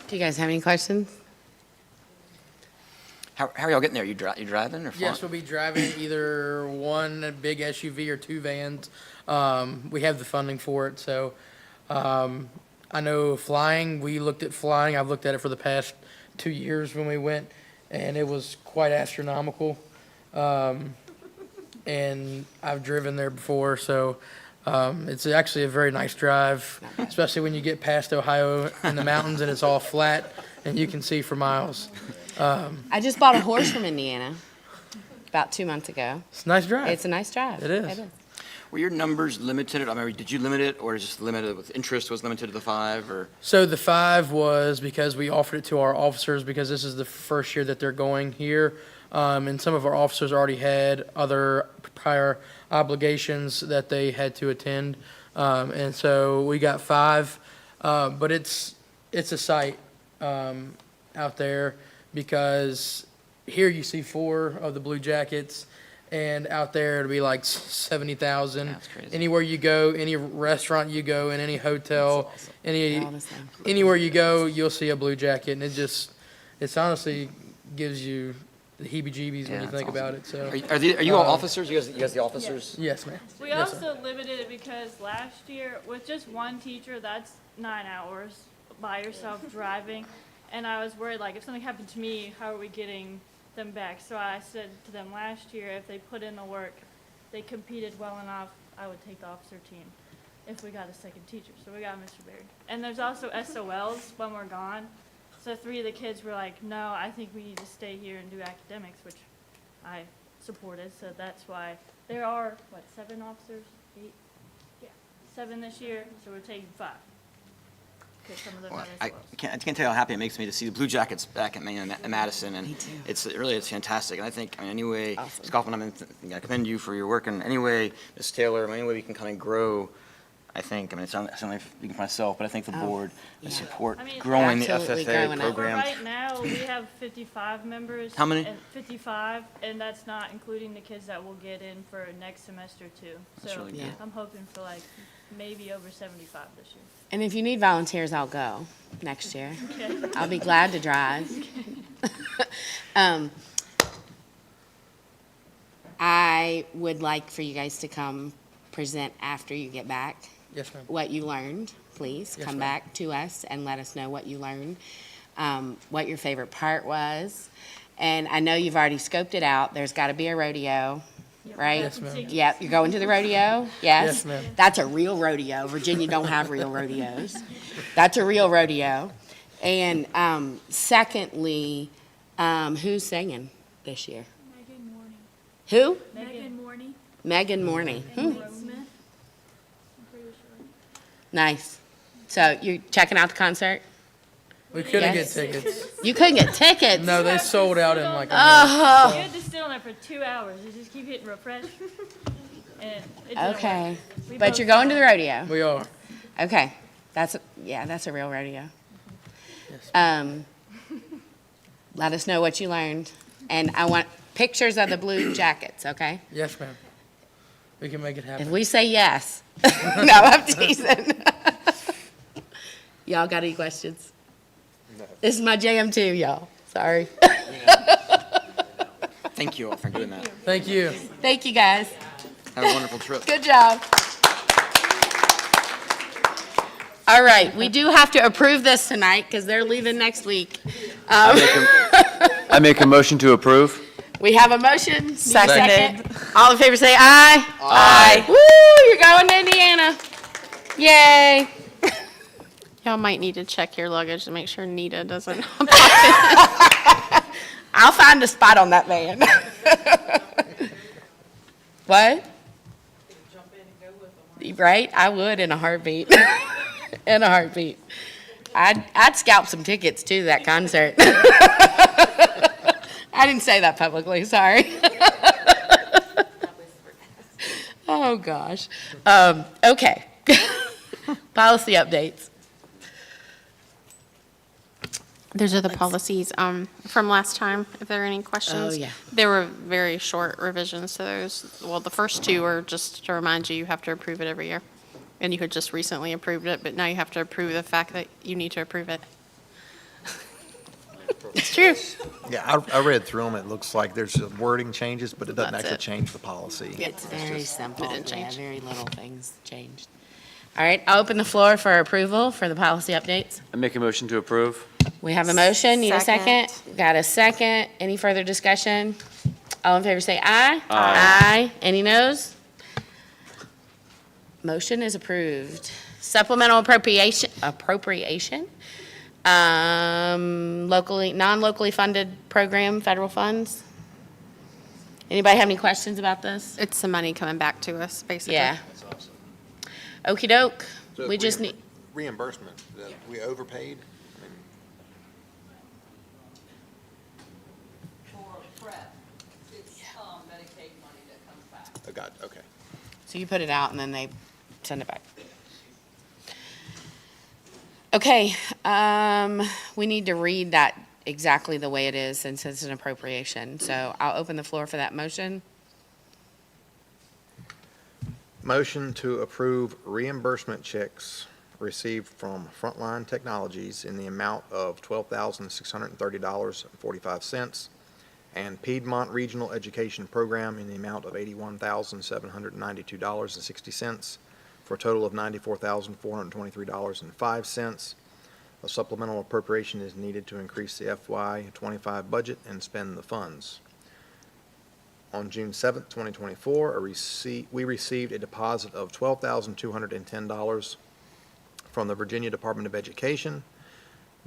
Do you guys have any questions? How are y'all getting there? You driving or flying? Yes, we'll be driving either one big SUV or 2 vans. We have the funding for it, so I know flying, we looked at flying. I've looked at it for the past 2 years when we went, and it was quite astronomical. And I've driven there before, so it's actually a very nice drive, especially when you get past Ohio in the mountains and it's all flat and you can see for miles. I just bought a horse from Indiana about 2 months ago. It's a nice drive. It's a nice drive. It is. Were your numbers limited? I mean, did you limit it, or just limited with interest was limited to the 5, or? So the 5 was because we offered it to our officers because this is the first year that they're going here. And some of our officers already had other prior obligations that they had to attend. And so we got 5, but it's a sight out there, because here you see 4 of the Blue Jackets, and out there it'll be like 70,000. That's crazy. Anywhere you go, any restaurant you go, in any hotel, They're all the same. anywhere you go, you'll see a Blue Jacket, and it's honestly gives you the heebie-jeebies Yeah, when you that's think awesome. about it. So Are you all officers? You guys the officers? yes, ma'am. We Yes, sir. also limited it because last year, with just one teacher, that's 9 hours by yourself driving. And I was worried, like, if something happened to me, how are we getting them back? So I said to them last year, if they put in the work, they competed well enough, I would take the officer team if we got a second teacher. So we got Mr. Berry. And there's also SOLs when we're gone. So 3 of the kids were like, no, I think we need to stay here and do academics, which I supported. So that's why there are, 7 officers? 8? Yeah, 7 this year, so we're taking 5. Because some of them Well, have I SOLs. can't tell you how happy it makes me to see the Blue Jackets back at Madison, and it's fantastic. And I think, anyway, Awesome. Ms. Kaufman, I commend you for your work, and anyway, Ms. Taylor, any way we can kind of grow, I think, it's not only speaking for myself, but I think the board and support I mean, growing the absolutely FFA growing it. For program. right now, we have 55 members. How many? And 55, and that's not including the kids that we'll get in for next semester too. That's So really good. I'm hoping for like maybe over 75 this year. And if you need volunteers, I'll go next year. Okay. I'll be glad to drive. I would like for you guys to come present after you get back Yes, ma'am. what you learned, please. Yes, Come ma'am. back to us and let us know what you learned, what your favorite part was. And I know you've already scoped it out. There's got to be a rodeo, right? Yes, ma'am. Yep, you're going to the rodeo? Yes? Yes, ma'am. That's a real rodeo. Virginia don't have real rodeos. That's a real rodeo. And Secondly, who's singing this year? Megan Morney. Who? Megan Morney. Megan Morney. And Blake Smith. I'm pretty sure. Nice. So you're checking out the concert? We couldn't Yes. get tickets. You couldn't get tickets? No, they sold out in like a Oh. You had to sit on there for 2 hours. You just keep hitting refresh. And it didn't Okay. work. We But both you're going to saw the it. rodeo? We are. Okay. That's a real rodeo. Yes. Let us know what you learned. And I want pictures of the Blue Jackets, okay? Yes, ma'am. We can make it If happen. we say yes. No, I'm teasing. Y'all got any questions? No. This is my jam too, y'all. Sorry. Thank you all for doing that. Thank you. Thank you, guys. Have a wonderful trip. Good job. All right, we do have to approve this tonight because they're leaving next week. I make a motion to approve. We have a motion. Need a Seconded. second? All in favor say aye. Aye. Woo, you're going to Indiana. Yay. Y'all might need to check your luggage to make sure Nita doesn't. I'll find a spot on that van. What? Right? I would in a heartbeat. In a heartbeat. I'd scalp some tickets to that concert. I didn't say that publicly, sorry. Oh, gosh. Okay. Policy updates. Those are the policies from last time, if there are any questions. Oh, yeah. There were very short revisions to those. Well, the first 2 are just to remind you, you have to approve it every year. And you had just recently approved it, but now you have to approve the fact that you need to approve it. It's true. Yeah, I read through them. It looks like there's some wording changes, but it doesn't That's actually it. change the policy. It's very simple. didn't Yeah, change. very little things changed. All right, I'll open the floor for approval for the policy updates. I make a motion to approve. We have a motion, need a Second. second? Got a second. Any further discussion? All in favor say aye. Aye. Aye. Any noes? Motion is approved. Supplemental appropriation, non-locally funded program, federal funds. Anybody have any questions about this? It's the money coming back to us, basically. Yeah. Okey doke. We just need, Reimbursement, that we overpaid? For prep, it's Medicaid money that comes back. Oh, God, okay. so you put it out and then they send it back. Okay, we need to read that exactly the way it is since it's an appropriation. So I'll open the floor for that motion. Motion to approve reimbursement checks received from Frontline Technologies in the amount of $12,630.45 and Piedmont Regional Education Program in the amount of $81,792.60 for a total of $94,423.05. A supplemental appropriation is needed to increase the FY25 budget and spend the funds. On June 7th, 2024, we received a deposit of $12,210 from the Virginia Department of Education,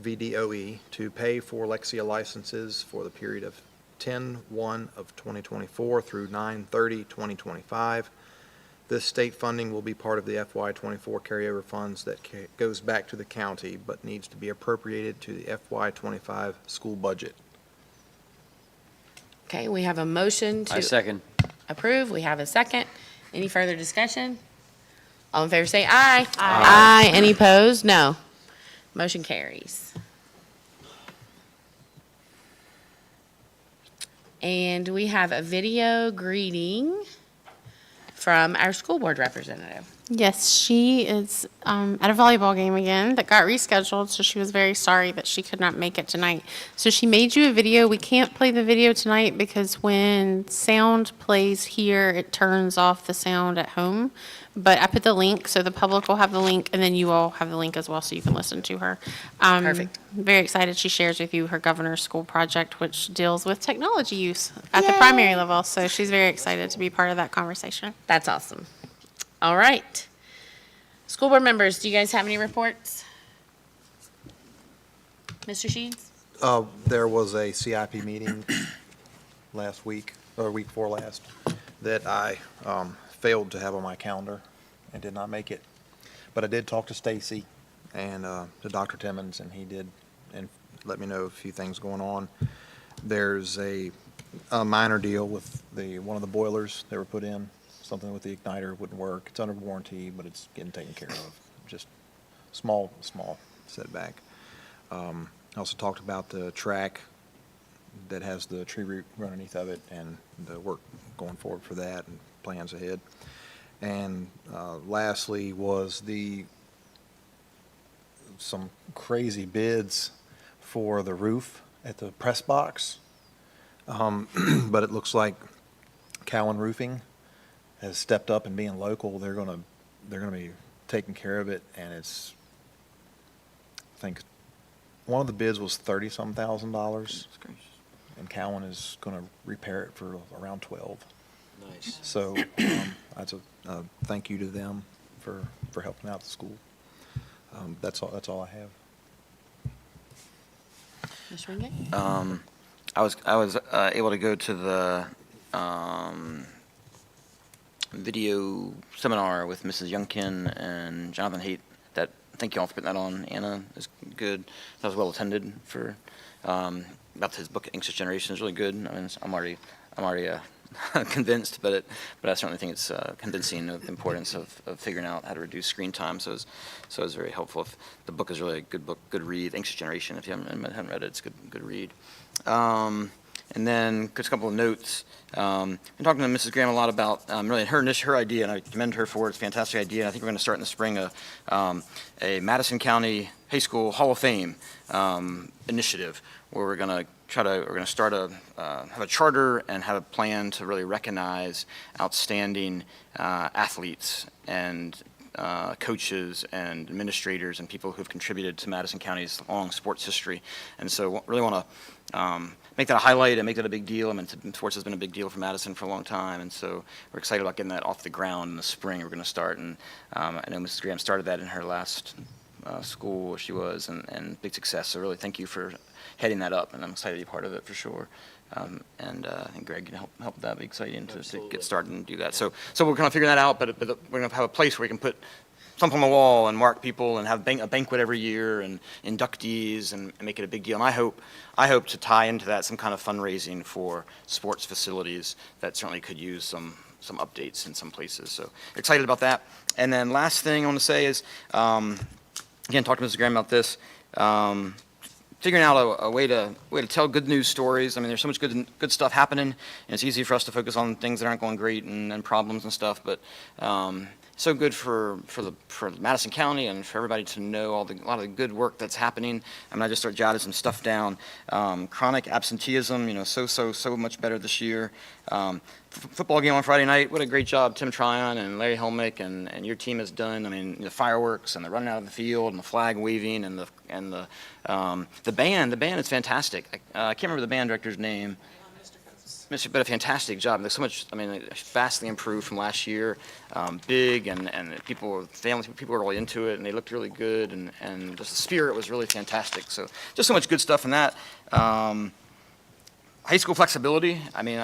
VDOE, to pay for Lexia licenses for the period of 10/1 of 2024 through 9/30/2025. This state funding will be part of the FY24 carryover funds that goes back to the county, but needs to be appropriated to the FY25 school budget. Okay, we have a motion I to second. approve. We have a second. Any further discussion? All in favor say aye. Aye. Any opposed? No. Motion carries. And we have a video greeting from our school board representative. Yes, she is at a volleyball game again that got rescheduled, so she was very sorry that she could not make it tonight. So she made you a video. We can't play the video tonight because when sound plays here, it turns off the sound at home. But I put the link, so the public will have the link, and then you all have the link as well, so you can listen to her. Perfect. Very excited. She shares with you her governor's school project, which deals with technology use at the primary level. So she's very excited to be part of that conversation. That's awesome. All right. School board members, do you guys have any reports? Mr. Sheeds? There was a CIP meeting last week, or week before last, that I failed to have on my calendar and did not make it. But I did talk to Stacy and to Dr. Timmons, and he did and let me know a few things going on. There's a minor deal with one of the boilers that were put in. Something with the igniter wouldn't work. It's under warranty, but it's getting taken care of. Just small setback. I also talked about the track that has the tree root run underneath of it and the work going forward for that and plans ahead. And lastly was some crazy bids for the roof at the press box. But it looks like Cowan Roofing has stepped up and being local. They're gonna be taking care of it, and I think one of the bids was $30-some thousand, and Cowan is gonna repair it for around 12. Nice. So that's a thank you to them for helping out the school. That's all I have. Mr. Wingate? I was able to go to the video seminar with Mrs. Youngkin and Jonathan Haight. Thank you all for putting that on. Anna is good. That was well attended for about his book Anxious Generation is really good. I mean, I'm already convinced, but I certainly think it's convincing of the importance of figuring out how to reduce screen time. So it's very helpful. The book is really a good book, good read. Anxious Generation. If you haven't read it, it's a good read. And then just a couple of notes. Been talking to Mrs. Graham a lot about really her idea, and I commend her for it. It's a fantastic idea. And I think we're going to start in the spring a Madison County High School Hall of Fame initiative, where we're going to start have a charter and have a plan to really recognize outstanding athletes and coaches and administrators and people who've contributed to Madison County's long sports history. And so really want to make that a highlight and make that a big deal. I mean, sports has been a big deal for Madison for a long time, and so we're excited about getting that off the ground in the spring. We're going to start, and I know Mrs. Graham started that in her last school where she was, and big success. So really thank you for heading that up, and I'm excited to be part of it for sure. And I think Greg can help with that. Be exciting to get started and do that. So we're kind of figuring that out, but we're going to have a place where we can put stump on the wall and mark people and have a banquet every year and inductees and make it a big deal. And I hope to tie into that some kind of fundraising for sports facilities that certainly could use some updates in some places. So excited about that. And then last thing I want to say is, again, talk to Mrs. Graham about this. Figuring out a way to tell good news stories. I mean, there's so much good stuff happening, and it's easy for us to focus on things that aren't going great and problems and stuff. But so good for Madison County and for everybody to know a lot of the good work that's happening. I mean, I just started jotting some stuff down. Chronic absenteeism, so much better this year. Football game on Friday night. What a great job Tim Tryon and Larry Helmick and your team has done. I mean, the fireworks and the running out of the field and the flag waving and the band. The band is fantastic. I can't remember the band director's name. But a fantastic job. There's so much. I mean, vastly improved from last year. Big and people were really into it and they looked really good and just the spirit was really fantastic. So just so much good stuff in that. High school flexibility. I mean,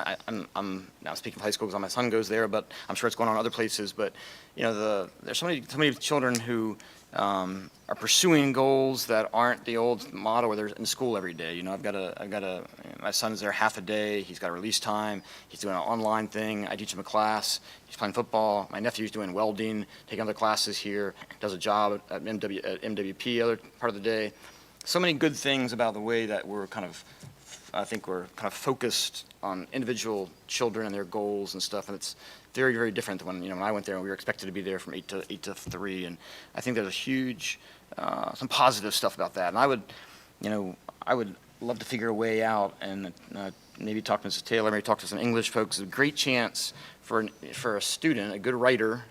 I'm now speaking of high school because my son goes there, but I'm sure it's going on other places. But there's so many children who are pursuing goals that aren't the old model where they're in school every day. My son's there half a day. He's got a release time. He's doing an online thing. I teach him a class. He's playing football. My nephew's doing welding, taking other classes here. Does a job at MWP other part of the day. So many good things about the way that we're I think we're kind of focused on individual children and their goals and stuff, and it's very, very different than when I went there and we were expected to be there from 8 to 3, and I think there's a huge, some positive stuff about that, and I would love to figure a way out and maybe talk to Mrs. Taylor, maybe talk to some English folks. It's a great chance for a student, a good writer,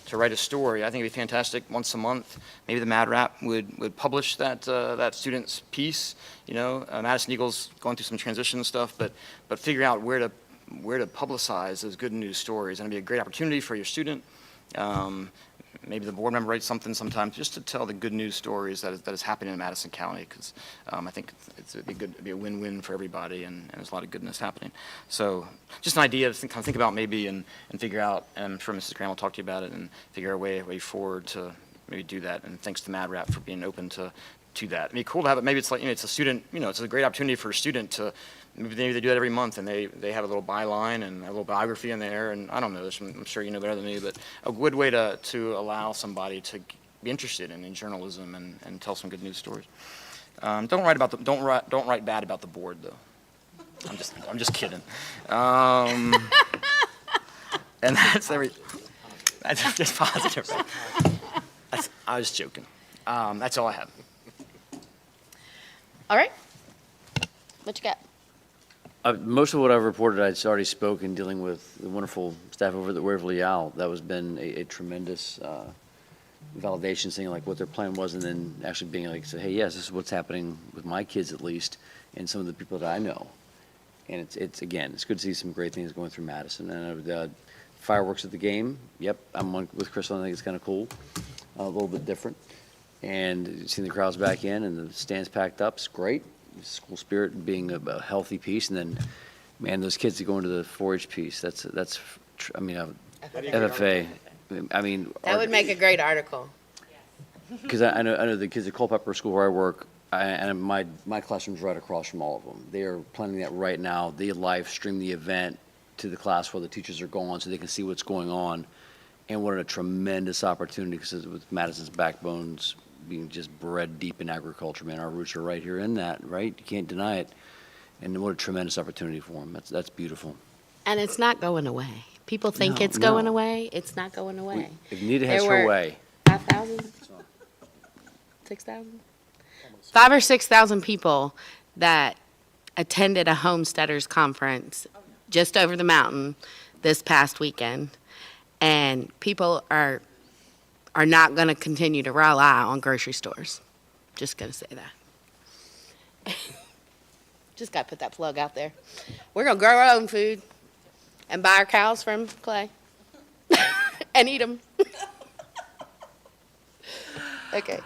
to write a story. I think it'd be fantastic once a month. Maybe the Mad Rap would publish that student's piece. Madison Eagles going through some transition stuff, but figure out where to publicize those good news stories. And it'd be a great opportunity for your student. Maybe the board member writes something sometimes just to tell the good news stories that is happening in Madison County, because I think it'd be a win-win for everybody, and there's a lot of goodness happening. So just an idea to think about maybe and figure out, and I'm sure Mrs. Graham will talk to you about it, and figure a way forward to maybe do that. And thanks to Mad Rap for being open to that. It'd be cool to have it. Maybe it's like, it's a student, it's a great opportunity for a student to, maybe they do that every month, and they have a little byline and a little biography in there, and I don't know, I'm sure you know better than me, but a good way to allow somebody to be interested in journalism and tell some good news stories. Don't write bad about the board though. I'm just kidding. And that's just positive. Right? I was joking. That's all I have. All right. What you got? Most of what I've reported, I'd already spoken, dealing with the wonderful staff over at the Waverly Owl. That has been a tremendous validation, seeing like what their plan was, and then actually being like, hey, yes, this is what's happening with my kids at least, and some of the people that I know. And it's good to see some great things going through Madison. And the fireworks at the game, yep, I'm with Chris. I think it's kind of cool, a little bit different. And seeing the crowds back in and the stands packed up is great. School spirit being a healthy piece, and then, man, those kids that go into the 4-H piece, that's FFA. I mean, That would make a great article. because I know the kids at Culpeper School where I work, and my classroom's right across from all of them. They are planning that right now. They live stream the event to the class where the teachers are going, so they can see what's going on. And what a tremendous opportunity, because with Madison's backbones being just bred deep in agriculture, man, our roots are right here in that, right? You can't deny it. And what a tremendous opportunity for them. That's beautiful. And it's not going away. People think No, it's going no. away. It's not going away. If Nita has There her were way. 5,000? 6,000? 5,000 or 6,000 people that attended a homesteaders conference just over the mountain this past weekend. And people are not going to continue to rely on grocery stores. Just going to say that. Just got to put that plug out there. We're going to grow our own food and buy our cows from Clay and eat them. Okay.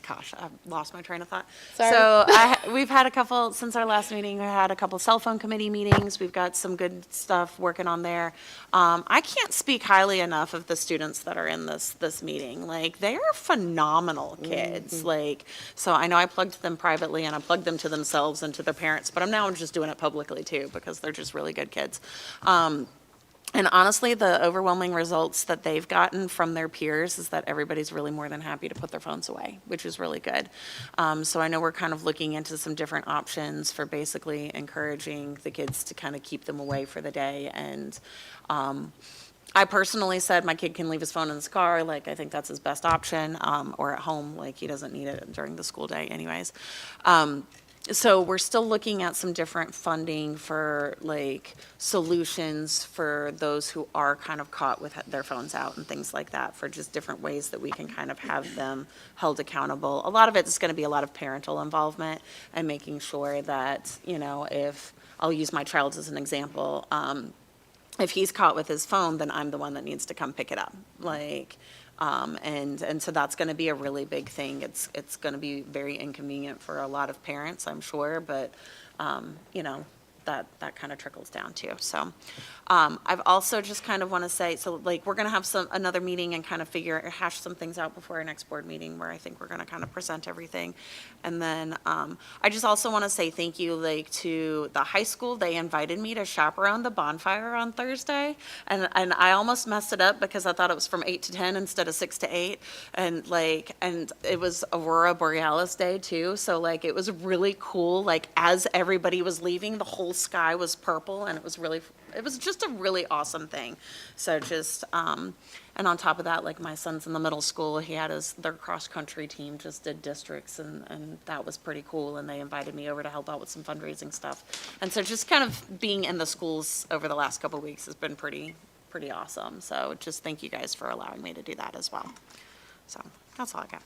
Gosh, I've lost my train of thought. Sorry. So we've had a couple, since our last meeting, we had a couple cell phone committee meetings. We've got some good stuff working on there. I can't speak highly enough of the students that are in this meeting. Like, they are phenomenal kids. Like, so I know I plugged them privately and I plugged them to themselves and to their parents, but I'm just doing it publicly too because they're just really good kids. And honestly, the overwhelming results that they've gotten from their peers is that everybody's really more than happy to put their phones away, which is really good. So I know we're kind of looking into some different options for basically encouraging the kids to kind of keep them away for the day. And I personally said my kid can leave his phone in his car. Like, I think that's his best option, or at home. Like, he doesn't need it during the school day anyways. So we're still looking at some different funding for like solutions for those who are kind of caught with their phones out and things like that, for just different ways that we can kind of have them held accountable. A lot of it's going to be a lot of parental involvement and making sure that, you know, if I'll use my child as an example, if he's caught with his phone, then I'm the one that needs to come pick it up. Like, and so that's going to be a really big thing. It's going to be very inconvenient for a lot of parents, I'm sure, but, you know, that kind of trickles down too. So I've also just kind of want to say, so like, we're going to have another meeting and kind of hash some things out before our next board meeting where I think we're going to kind of present everything. And then I just also want to say thank you, like, to the high school. They invited me to chaperone the bonfire on Thursday, and I almost messed it up because I thought it was from 8 to 10 instead of 6 to 8, and it was Aurora Borealis Day too, so like it was really cool. Like, as everybody was leaving, the whole sky was purple, and it was just a really awesome thing. So just and on top of that, like, my son's in the middle school, he had their cross-country team just did districts, and that was pretty cool, and they invited me over to help out with some fundraising stuff. And so just kind of being in the schools over the last couple of weeks has been pretty awesome. So just thank you guys for allowing me to do that as well. So that's all I got.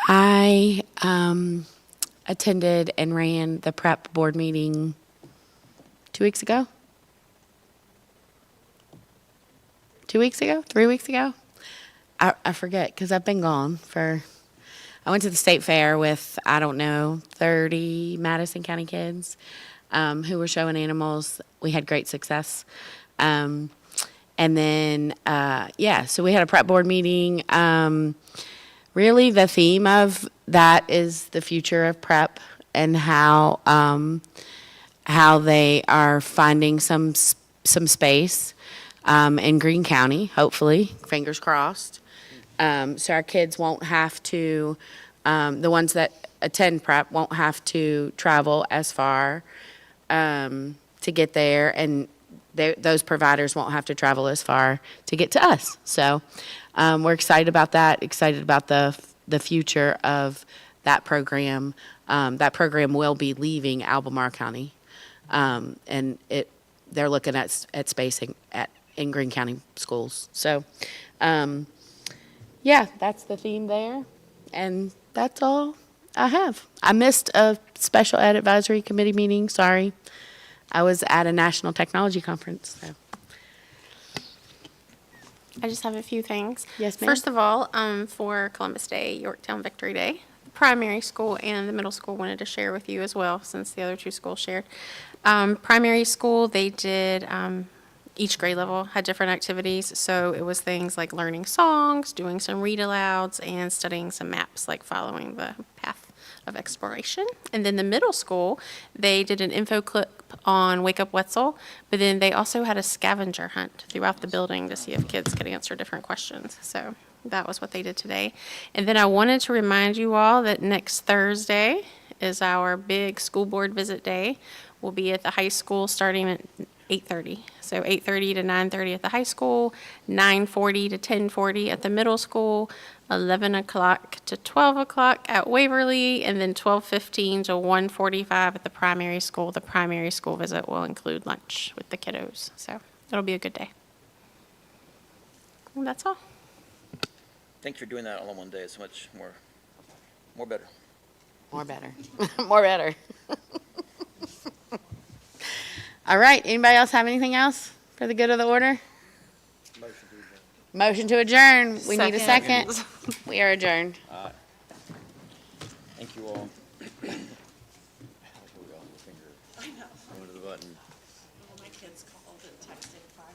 I attended and ran the prep board meeting 2 weeks ago. 2 weeks ago? 3 weeks ago? I forget, because I've been gone I went to the state fair with, 30 Madison County kids who were showing animals. We had great success. And then, so we had a prep board meeting. Really, the theme of that is the future of prep and how they are finding some space in Greene County, hopefully, fingers crossed. So our kids won't have to, the ones that attend prep won't have to travel as far to get there, and those providers won't have to travel as far to get to us. So we're excited about that, excited about the future of that program. That program will be leaving Albemarle County, and they're looking at spacing in Greene County schools. So, that's the theme there, and that's all I have. I missed a special ed advisory committee meeting, sorry. I was at a national technology conference, so. I just have a few things. Yes, ma'am. First of all, for Columbus Day, Yorktown Victory Day, the primary school and the middle school wanted to share with you as well, since the other two schools shared. Primary school, they did, each grade level had different activities. So it was things like learning songs, doing some read alouds, and studying some maps, like following the path of exploration. And then the middle school, they did an info clip on Wake Up Wetzel, but then they also had a scavenger hunt throughout the building to see if kids could answer different questions. So that was what they did today. And then I wanted to remind you all that next Thursday is our big school board visit day. We'll be at the high school starting at 8:30. So 8:30 to 9:30 at the high school, 9:40 to 10:40 at the middle school, 11 o'clock to 12 o'clock at Waverly, and then 12:15 to 1:45 at the primary school. The primary school visit will include lunch with the kiddos. So it'll be a good day. And that's all. Thanks for doing that all in one day. It's much more better. More better. More better. All right, anybody else have anything else for the good of the order? Motion to adjourn. We need a second. We are adjourned. Thank you all. Here we go, the finger. I know. Going to the button. My kids called and texted 5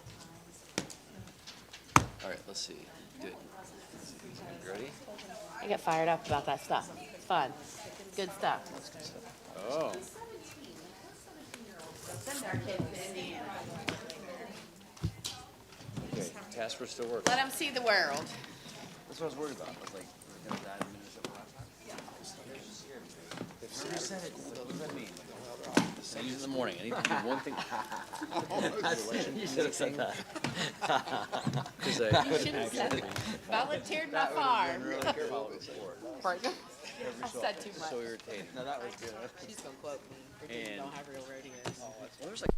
times. All right, let's see. Do it. You ready? I get fired up about that stuff. It's fun. Good stuff. Oh. Okay, Casper still working. Let them see the world. That's what I was worried about. I was like, we're gonna die in a minute or something. If Siri said it, what does that mean? Use in the morning. I need to do one thing. You should have said that. You should have said it. Volunteered my farm. Pardon? I said too much. So irritating. She's gonna quote me. Virginia don't have real rodeos. Well, there's like